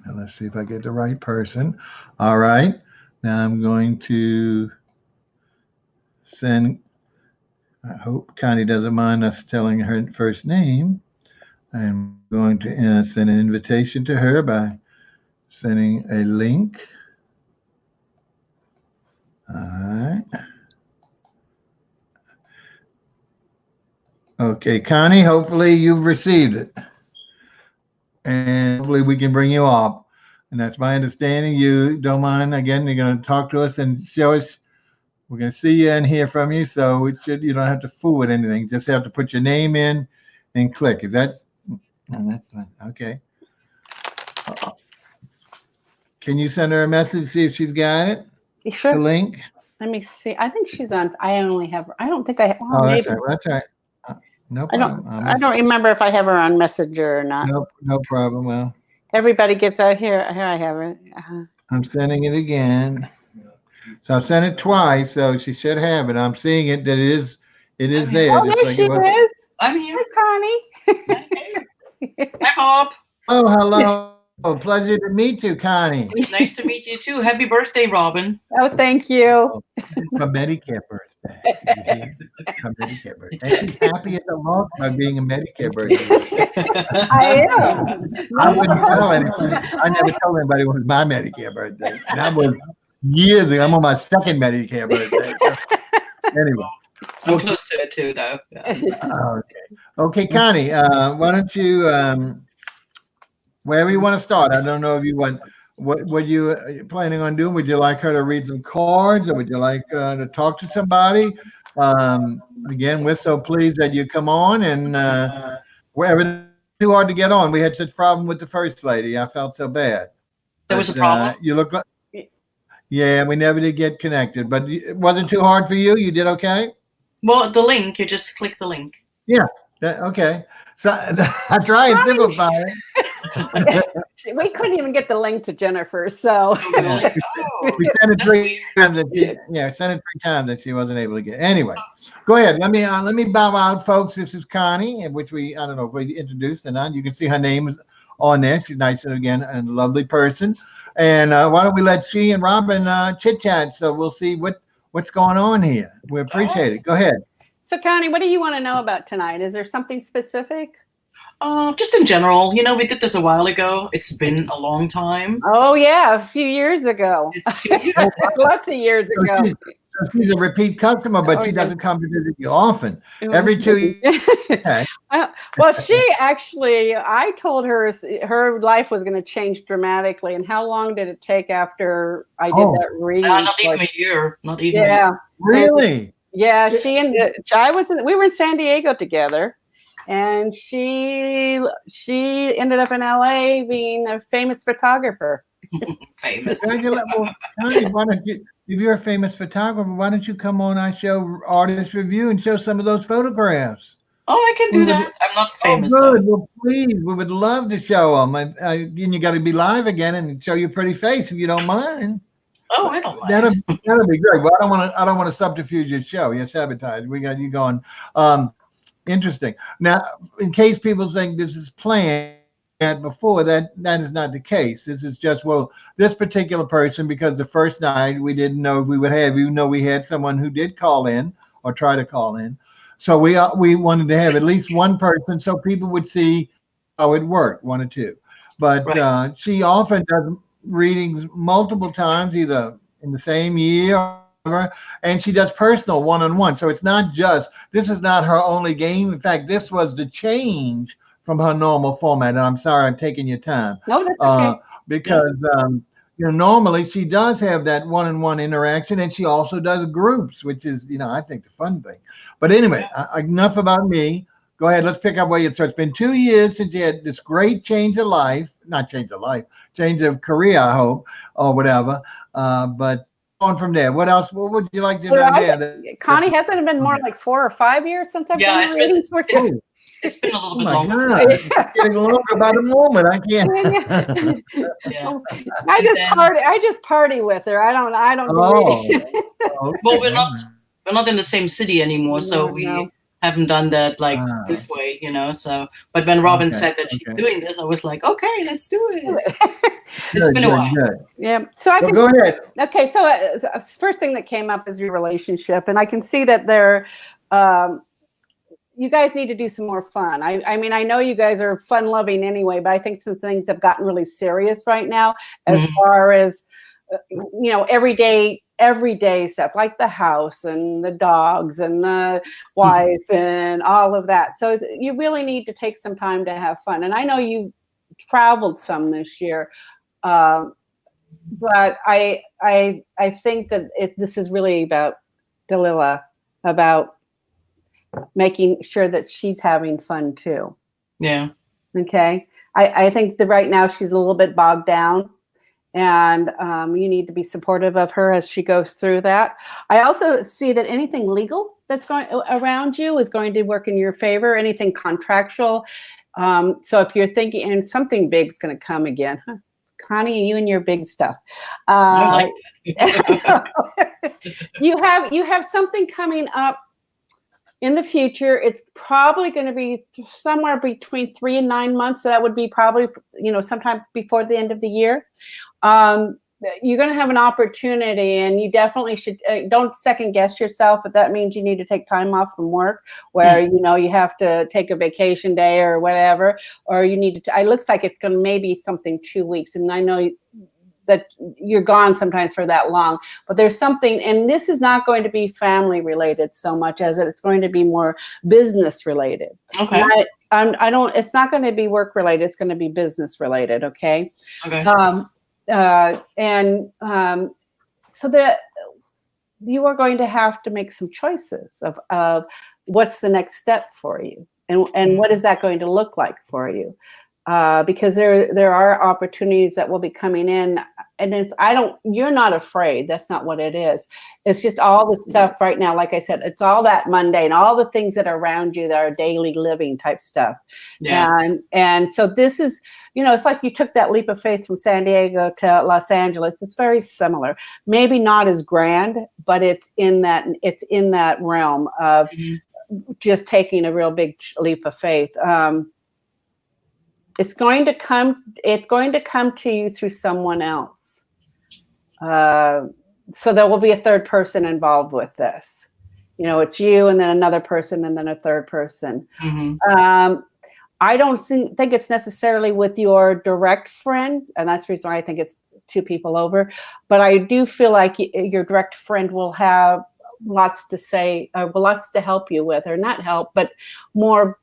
Now let's see if I get the right person. All right. Now I'm going to send. I hope Connie doesn't mind us telling her first name. I'm going to send an invitation to her by sending a link. All right. Okay, Connie, hopefully you've received it. And hopefully we can bring you up. And that's my understanding. You don't mind, again, you're going to talk to us and show us. We're going to see you and hear from you. So you don't have to fool with anything. Just have to put your name in and click. Is that? No, that's fine. Okay. Can you send her a message, see if she's got it? Sure. The link? Let me see. I think she's on. I don't think I have. Oh, that's right. That's right. No I don't. problem. I don't remember if I have her on Messenger or not. No problem. Well, Everybody gets out here. Here I have it. I'm sending it again. So I've sent it twice, so she should have it. I'm seeing it that it is there. Oh, just there like she it was. is. I'm here. Hi, Connie. Hi, Bob. Oh, hello. Pleasure to meet you, Connie. Nice to meet you too. Happy birthday, Robin. Oh, thank you. A Medicare birthday. A Medicare birthday. And she's happy as a lark by being a Medicare birthday. I am. I wouldn't tell anybody. I never told anybody it was my Medicare birthday. That was years ago. I'm on my second Medicare birthday. Anyway. I'm close to it too, though. Okay. Okay, Connie, why don't you, wherever you want to start? I don't know if you want, what you planning on doing? Would you like her to read some cards, or would you like to talk to somebody? Again, we're so pleased that you come on, and wherever too hard to get on. We had such problem with the first lady. I felt so bad. There was a problem? You look like, yeah, we never did get connected, but it wasn't too hard for you. You did okay. Well, the link, you just click the link. Yeah. Okay. So I try and simplify it. We couldn't even get the link to Jennifer, so Yeah. We sent it three times. Sent it 3 times that she wasn't able to get. Anyway, go ahead. Let me bow out, folks. This is Connie, which I don't know if we introduced or not. You can see her name is on there. She's nice and again and a lovely person. And why don't we let she and Robin chit chat? So we'll see what's going on here. We appreciate it. Go ahead. So, Connie, what do you want to know about tonight? Is there something specific? Just in general, we did this a while ago. It's been a long time. Oh, yeah, a few years ago. Lots of years ago. She's a repeat customer, but she doesn't come to visit you often. Every 2 years. Okay. Well, she actually, I told her her life was going to change dramatically. And how long did it take after I did that reading? Not even a year. Not even. Yeah. Really? Yeah. We were in San Diego together. And she ended up in LA being a famous photographer. Famous. Well, Connie, why don't you, if you're a famous photographer, why don't you come on our show, Artist Review, and show some of those photographs? Oh, I can do that. I'm not famous. Oh, good. Well, please, we would love to show them. And you got to be live again and show your pretty face if you don't mind. Oh, I don't mind. That'll be great. Well, I don't want to subterfuge your show. You're sabotaged. We got you going. Interesting. Now, in case people think this is planned before, that is not the case. This is just, this particular person, because the first night we didn't know we would have, even though we had someone who did call in or try to call in. So we wanted to have at least one person so people would see how it worked, 1 or 2. But right. She often does readings multiple times, either in the same year, and she does personal one-on-one. So it's not just, this is not her only game. In fact, this was the change from her normal format. And I'm sorry I'm taking your time. No, that's okay. Because normally she does have that one-on-one interaction, and she also does groups, which is, I think the fun thing. But anyway, enough about me. Go ahead, let's pick up where you start. It's been 2 years since you had this great change of life, not change of life, change of career, I hope, or whatever. But on from there, what else? What would you like to know? Connie, hasn't it been more like 4 or 5 years since I've done readings for you? It's been a little bit longer. It's getting longer by the moment. I can't. Yeah. I just party with her. I don't. Okay. Well, we're not in the same city anymore, so we haven't done that this way, So, but when Robin said that she's doing this, I was like, okay, let's do it. It's been a while. Good. Yeah. So go ahead. Okay. So first thing that came up is your relationship, and I can see that there. You guys need to do some more fun. I mean, I know you guys are fun loving anyway, but I think some things have gotten really serious right now as far as, everyday stuff like the house and the dogs and the wife and all of that. So you really need to take some time to have fun. And I know you traveled some this year, but I think that this is really about Delilah, about making sure that she's having fun too. Yeah. Okay. I think that right now she's a little bit bogged down, and you need to be supportive of her as she goes through that. I also see that anything legal that's going around you is going to work in your favor. Anything contractual. So if you're thinking, and something big's going to come again, huh? Connie, you and your big stuff. I like you have something coming up in the future. It's probably going to be somewhere between 3 and 9 months. So that would be probably, sometime before the end of the year. You're going to have an opportunity, and you definitely should don't second guess yourself. If that means you need to take time off from work, where you have to take a vacation day or whatever, or you need to. It looks like it's going to maybe something 2 weeks, and I know that you're gone sometimes for that long. But there's something, and this is not going to be family related so much as it's going to be more business related. Okay. I don't. It's not going to be work related. It's going to be business related. Okay. Okay. So that you are going to have to make some choices of what's the next step for you, and what is that going to look like for you, because there are opportunities that will be coming in, and you're not afraid. That's not what it is. It's just all the stuff right now. Like I said, it's all that mundane, all the things that are around you that are daily living type stuff. Yeah. And so this is, it's like you took that leap of faith from San Diego to Los Angeles. It's very similar, maybe not as grand, but it's in that realm of just taking a real big leap of faith. It's going to come to you through someone else. So there will be a third person involved with this. It's you, and then another person, and then a third person. I don't think it's necessarily with your direct friend, and that's the reason why I think it's 2 people over. But I do feel like your direct friend will have lots to say, or lots to help you with, or not help, but more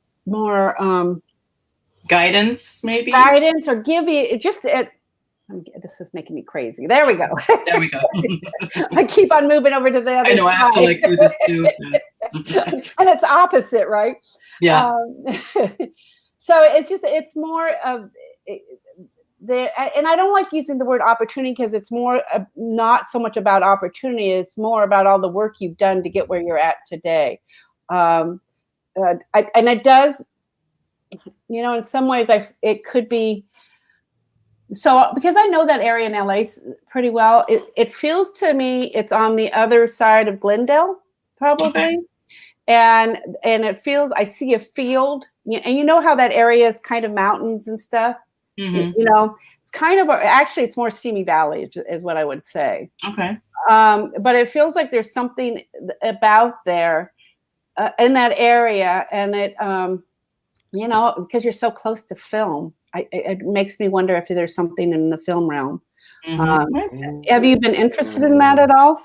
guidance, maybe guidance, or give you just it. This is making me crazy. There we go. There we go. I keep on moving over to the other I know, side. I have to do this too. And it's opposite, right? Yeah. So it's more of and I don't like using the word opportunity, because it's more not so much about opportunity. It's more about all the work you've done to get where you're at today. And it does, in some ways it could be. So because I know that area in LA pretty well, it feels to me it's on the other side of Glendale, probably. Okay. And it feels, I see a field, and you know how that area is kind of mountains and stuff. It's kind of actually it's more Simi Valley is what I would say. Okay. But it feels like there's something about there in that area, and it because you're so close to film, it makes me wonder if there's something in the film realm. Have you been interested in that at all?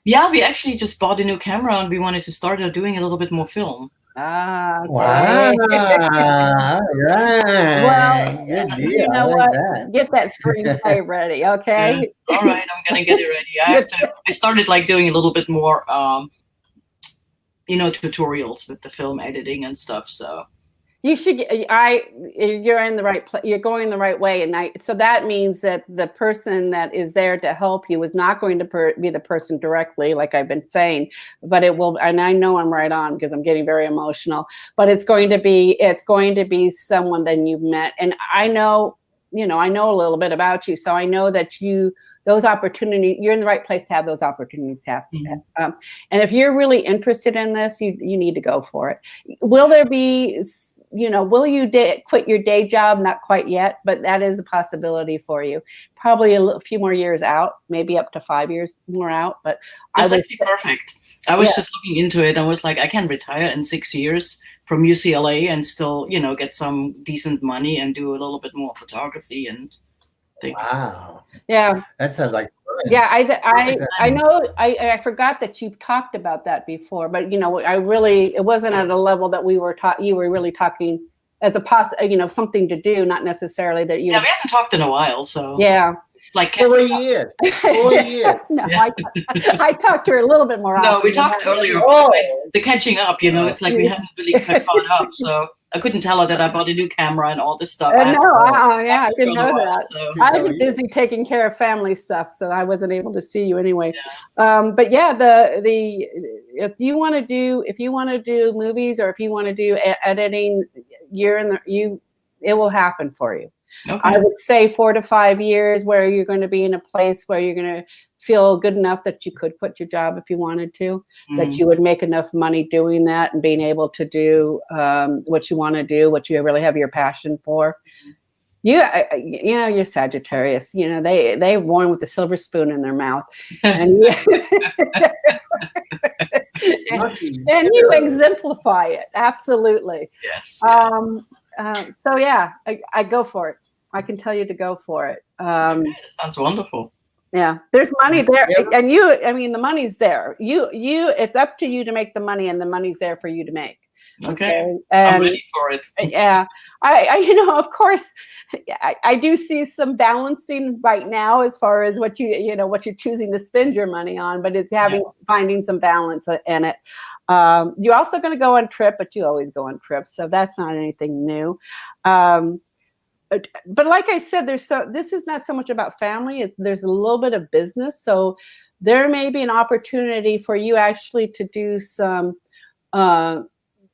Yeah, we actually just bought a new camera, and we wanted to start doing a little bit more film. Okay. Wow! Right. Well, good deal. You know what? That. Get that screenplay ready, okay? Yeah. All right, I'm gonna get it ready. I started doing a little bit more, tutorials with the film editing and stuff. So. You should. You're in the right place. You're going the right way, and so that means that the person that is there to help you is not going to be the person directly, like I've been saying, but it will. And I know I'm right on because I'm getting very emotional. But it's going to be someone that you've met, and I know a little bit about you, so I know that those opportunities, you're in the right place to have those opportunities happen. And if you're really interested in this, you need to go for it. Will there be, will you quit your day job? Not quite yet, but that is a possibility for you. Probably a few more years out, maybe up to 5 years more out. But that's actually perfect. I was just looking into it. I was like, I can retire in 6 years from UCLA and still, get some decent money and do a little bit more photography and. Wow. Yeah. That sounds like fun. Yeah, I know I forgot that you've talked about that before, but it wasn't at a level that you were really talking as a something to do, not necessarily that you. Yeah, we haven't talked in a while, so. Yeah. Like 4 years. 4 years. No, I talked to her a little bit more often. No, we talked earlier about the catching up, it's like we haven't really caught up. So I couldn't tell her that I bought a new camera and all this stuff. I didn't know that. So. I was busy taking care of family stuff, so I wasn't able to see you anyway. But yeah, if you want to do movies or if you want to do editing, it will happen for you. Okay. I would say 4 to 5 years where you're going to be in a place where you're going to feel good enough that you could quit your job if you wanted to, that you would make enough money doing that and being able to do what you want to do, what you really have your passion for. You're Sagittarius. They're born with a silver spoon in their mouth, and and you exemplify it absolutely. Yes. So yeah, I go for it. I can tell you to go for it. That sounds wonderful. Yeah, there's money there, and the money's there. It's up to you to make the money, and the money's there for you to make. Okay. And, I'm ready for it. Yeah, of course, I do see some balancing right now as far as what you're choosing to spend your money on, but it's finding some balance in it. You're also going to go on trip, but you always go on trips, so that's not anything new. But like I said, this is not so much about family. There's a little bit of business, so there may be an opportunity for you actually to do some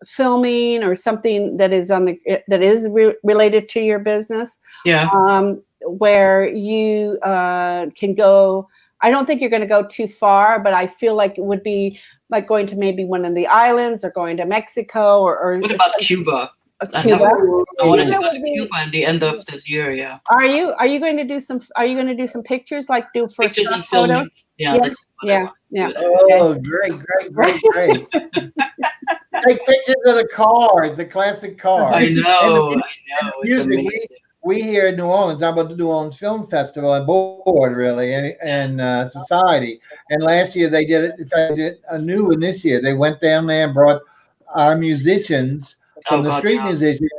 filming or something that is related to your business. Yeah. Where you can go. I don't think you're going to go too far, but I feel like it would be like going to maybe one of the islands or going to Mexico or what about Cuba? Cuba. I wanted to go to Cuba at the end of this year. Yeah. Are you going to do some pictures, like do for pictures and photo? filming? Yeah. Yeah. Oh, great. Take pictures of the cars, the classic cars. I know. It's amazing. We here in New Orleans, I'm about the New Orleans Film Festival and board really and society. And last year they did it. In fact, they did a new one this year. They went down there and brought our musicians from the street musicians,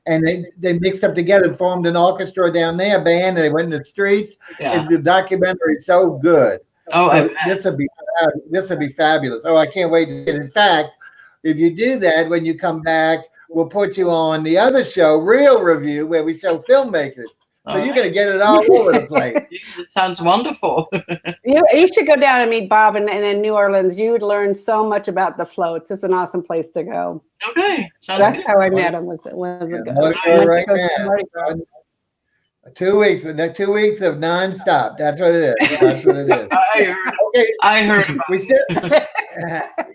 and they mixed up together and formed an orchestra down there, band, and they went in the streets. Yeah. And the documentary is so good. Oh, so this will be fabulous. Oh, I can't wait to get it. In fact, if you do that, when you come back, we'll put you on the other show, Real Revue, where we show filmmakers. So you're going to get it all over the place. It sounds wonderful. You should go down and meet Bob and in New Orleans. You would learn so much about the floats. It's an awesome place to go. Okay. That's how I met him. Was right now. 2 weeks. 2 weeks of nonstop. That's what it is. I heard about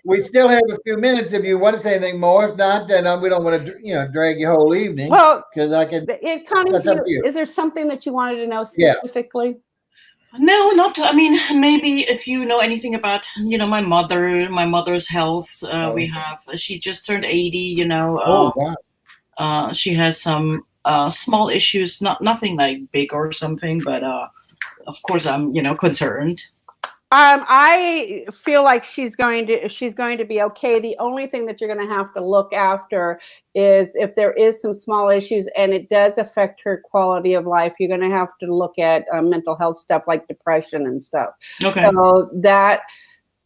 we still have a few minutes if you want to say anything more. If not, then we don't want to drag your whole evening. Well, because I can. Is there something that you wanted to know specifically? No, not. Maybe if you know anything about my mother's health. She just turned 80. Wow. She has some small issues, nothing like big or something, but of course I'm concerned. I feel like she's going to be okay. The only thing that you're going to have to look after is if there is some small issues and it does affect her quality of life, you're going to have to look at mental health stuff like depression and stuff. Okay. So that,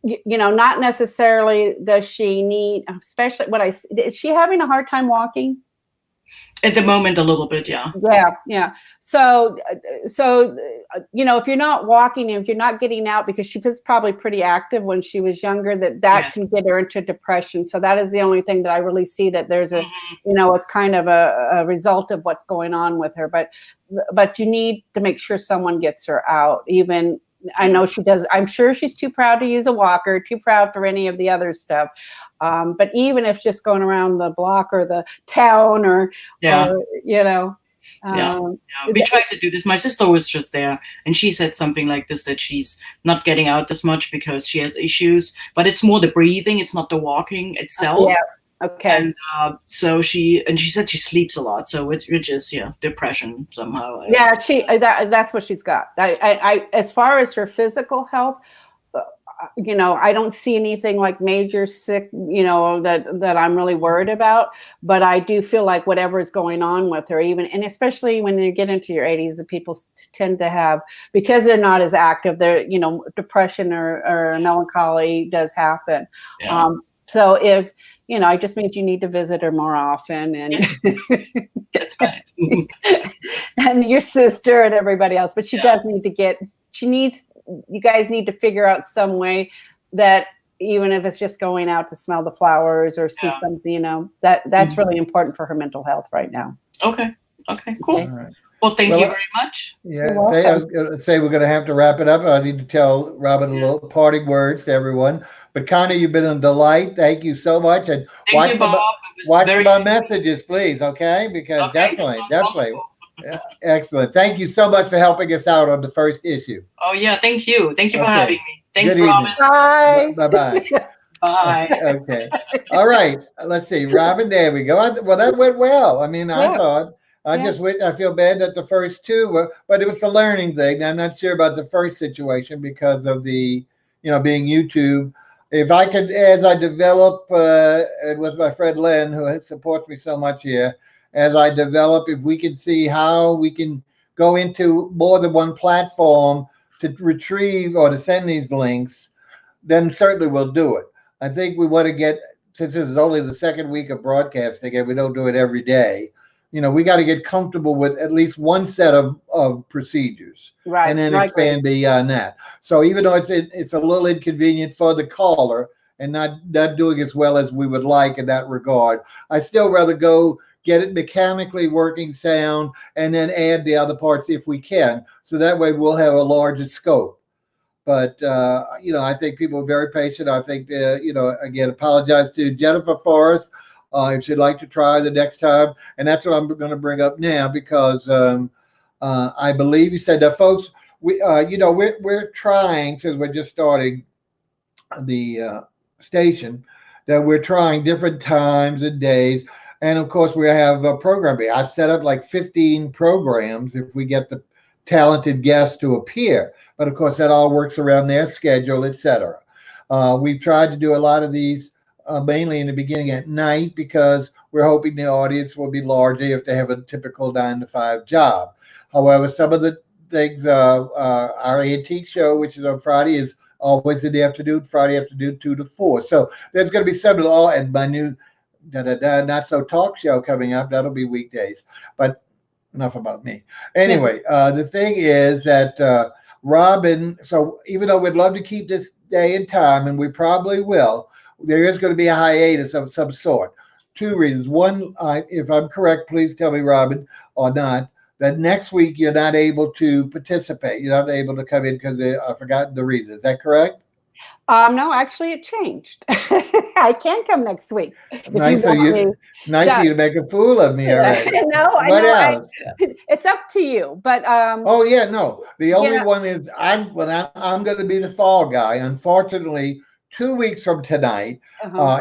not necessarily does she need, especially is she having a hard time walking? At the moment, a little bit, yeah. Yeah. So, if you're not walking, if you're not getting out, because she was probably pretty active when she was younger, that can get her into depression. So that is the only thing that I really see that there's it's kind of a result of what's going on with her. But you need to make sure someone gets her out. Even I know she does. I'm sure she's too proud to use a walker, too proud for any of the other stuff. But even if just going around the block or the town we tried to do this. My sister was just there and she said something like this, that she's not getting out as much because she has issues, but it's more the breathing. It's not the walking itself. Okay. And so she said she sleeps a lot, so it's just depression somehow. That's what she's got. I as far as her physical health, you know, I don't see anything like major sick, you know, that I'm really worried about. But I do feel like whatever is going on with her, even, and especially when you get into your 80s, the people tend to have, because they're not as active, they're, you know, depression or melancholy does happen. Yeah. So if, you know, I just means you need to visit her more often, and that's right. and your sister and everybody else. But she does need to get. You guys need to figure out some way that, even if it's just going out to smell the flowers or see something, you know, that's really important for her mental health right now. Okay. Cool. Right. Well, thank you very much. Yeah, I was going to say we're going to have to wrap it up. I need to tell Robin a little parting words to everyone. But Connie, you've been a delight. Thank you so much. And thank you, Bob. Watch my messages, please, okay? Because definitely. Yeah, excellent. Thank you so much for helping us out on the first issue. Oh, yeah. Thank you. Thank you for having me. Thanks, Good Robin. Bye. Bye-bye. Bye. Okay. All right. Let's see. Robin, there we go. Well, that went well. I mean, I thought. I feel bad that the first two were, but it was a learning thing. I'm not sure about the first situation because of the, you know, being YouTube. If I could, as I develop, and with my friend Len, who supports me so much here, as I develop, if we can see how we can go into more than one platform to retrieve or to send these links, then certainly we'll do it. I think we want to get, since this is only the second week of broadcasting and we don't do it every day, you know, we got to get comfortable with at least one set of procedures, right, and then expand beyond that. So even though it's a little inconvenient for the caller and not doing as well as we would like in that regard, I still rather go get it mechanically working sound and then add the other parts if we can. So that way we'll have a larger scope. But, you know, I think people are very patient. I think, you know, again, apologize to Jennifer Forrest if she'd like to try the next time. And that's what I'm going to bring up now, because I believe you said that, folks, you know, we're trying, since we're just starting the station, that we're trying different times and days. And of course, we have a programming. I've set up like 15 programs if we get the talented guests to appear. But of course, that all works around their schedule, etc. We've tried to do a lot of these mainly in the beginning at night, because we're hoping the audience will be larger if they have a typical 9-to-5 job. However, some of the things, our antique show, which is on Friday, is always in the afternoon, Friday afternoon, 2 to 4. So there's going to be some of all, and my new not so talk show coming up. That'll be weekdays. But enough about me. Anyway, the thing is that Robin, so even though we'd love to keep this day and time, and we probably will, there is going to be a hiatus of some sort. Two reasons. One, if I'm correct, please tell me, Robin, or not, that next week you're not able to participate. You're not able to come in because I've forgotten the reason. Is that correct? No, actually, it changed. I can come next week. Nice of you to make a fool of me already. I know. It's up to you, but oh yeah, no. The only one is I'm going to be the fall guy. Unfortunately, 2 weeks from tonight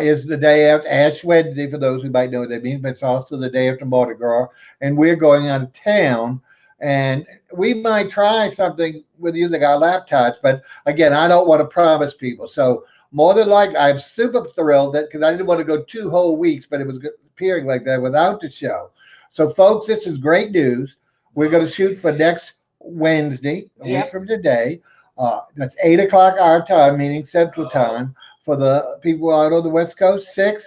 is the day after Ash Wednesday, for those who might know what that means, but it's also the day after Mardi Gras, and we're going out of town. And we might try something with using our laptops, but again, I don't want to promise people. So more than likely, I'm super thrilled that, because I didn't want to go 2 whole weeks, but it was appearing like that without the show. So folks, this is great news. We're going to shoot for next Wednesday, a week from today. That's 8 o'clock our time, meaning Central Time. For the people out on the West Coast, 6.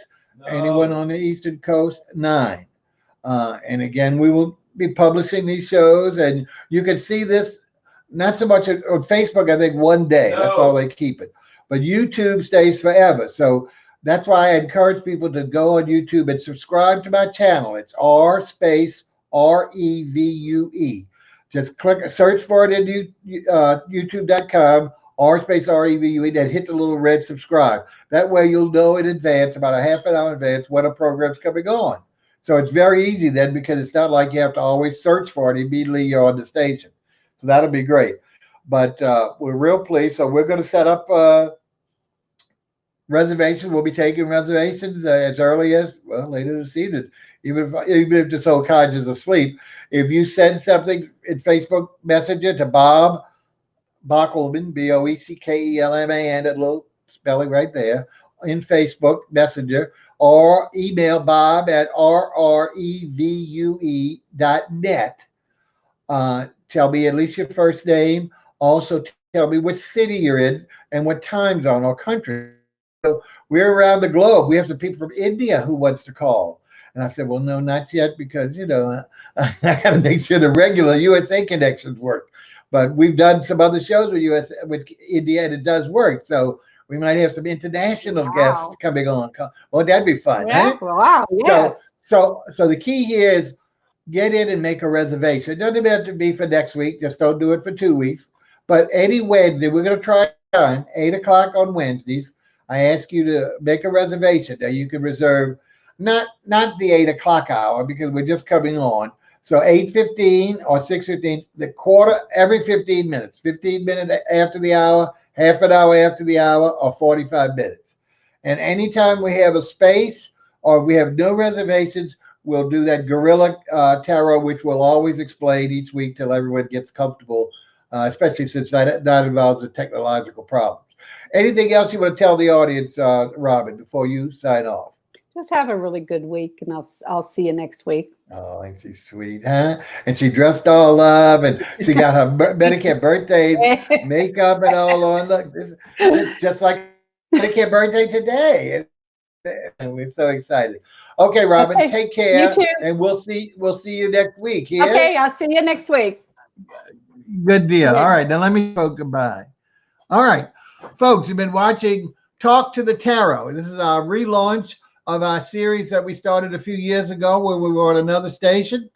Anyone on the Eastern Coast, 9. And again, we will be publishing these shows, and you can see this not so much on Facebook. I think one day, that's all they keep it, but YouTube stays forever. So that's why I encourage people to go on YouTube and subscribe to my channel. It's R_Revue. Just search for it in youtube.com, R_Revue, then hit the little red subscribe. That way you'll know in advance, about a half an hour in advance, when a program's coming on. So it's very easy then, because it's not like you have to always search for it immediately you're on the station. So that'll be great. But we're real pleased. So we're going to set up reservations. We'll be taking reservations as early as, well, later this evening. Even if this old codge is asleep, if you send something in Facebook Messenger to Bob Bockelman, Boeckelman, and a little spelling right there, in Facebook Messenger, or email Bob at rrevue.net. Tell me at least your first name. Also, tell me which city you're in and what time zone or country. So we're around the globe. We have some people from India who wants to call. And I said, well, no, not yet, because, I got to make sure the regular USA connections work. But we've done some other shows with India, and it does work. So we might have some international guests coming on. Well, that'd be fun, Yeah. right? Wow. Yes. So the key here is get in and make a reservation. It doesn't have to be for next week. Just don't do it for 2 weeks. But any Wednesday, we're going to try time, 8 o'clock on Wednesdays. I ask you to make a reservation. Now you can reserve not the 8 o'clock hour, because we're just coming on. So 8:15 or 6:15, the quarter every 15 minutes, 15 minutes after the hour, half an hour after the hour, or 45 minutes. And anytime we have a space or if we have no reservations, we'll do that guerrilla tarot, which we'll always explain each week till everyone gets comfortable, especially since that involves the technological problems. Anything else you want to tell the audience, Robin, before you sign off? Just have a really good week, and I'll see you next week. Oh, ain't she sweet, huh? And she dressed all up, and she got her Medicare birthday makeup and all on. Look, it's just like Medicare birthday today. And we're so excited. Okay, Robin, take care. You too. And we'll see you next week. Yeah? Okay, I'll see you next week. Good deal. All right, now let me go goodbye. All right, folks, you've been watching Talk to the Tarot. This is our relaunch of our series that we started a few years ago where we were on another station.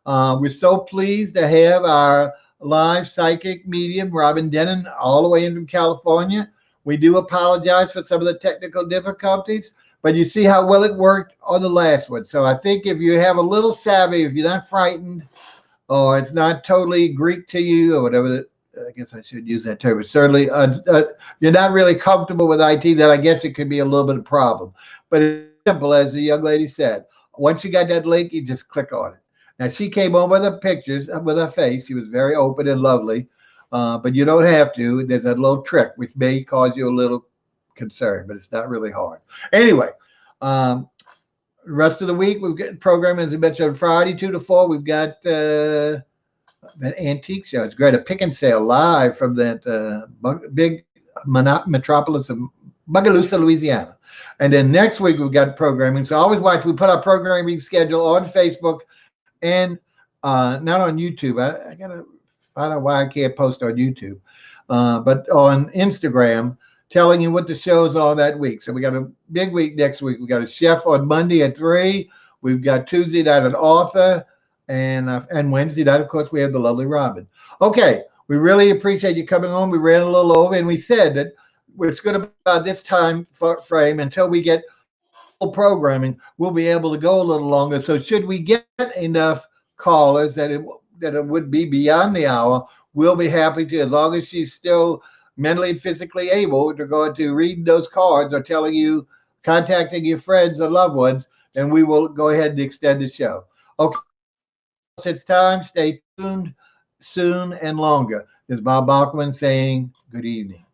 We're so pleased to have our live psychic medium, Robin Denon, all the way in from California. We do apologize for some of the technical difficulties, but you see how well it worked on the last one. So I think if you have a little savvy, if you're not frightened, or it's not totally Greek to you, or whatever, I guess I should use that term, but certainly you're not really comfortable with IT, then I guess it could be a little bit of a problem. But it's simple, as the young lady said. Once you got that link, you just click on it. Now, she came on with her pictures, with her face. She was very open and lovely, but you don't have to. There's a little trick, which may cause you a little concern, but it's not really hard. Anyway, the rest of the week, we've got program, as I mentioned, on Friday, 2 to 4. We've got that antique show. It's great. A pick and sale live from that big metropolis of Bogalusa, Louisiana. And then next week, we've got programming. So always watch. We put our programming schedule on Facebook and not on YouTube. I got to find out why I can't post on YouTube, but on Instagram, telling you what the shows are that week. So we got a big week next week. We got a chef on Monday at 3. We've got Tuesday night an author, and Wednesday night, of course, we have the lovely Robin. Okay, we really appreciate you coming on. We ran a little over, and we said that it's going to be about this time frame until we get full programming. We'll be able to go a little longer. So should we get enough callers that it would be beyond the hour, we'll be happy to, as long as she's still mentally and physically able to go into reading those cards or telling you, contacting your friends or loved ones, then we will go ahead and extend the show. Okay, it's time. Stay tuned soon and longer. This is Bob Bachman saying good evening.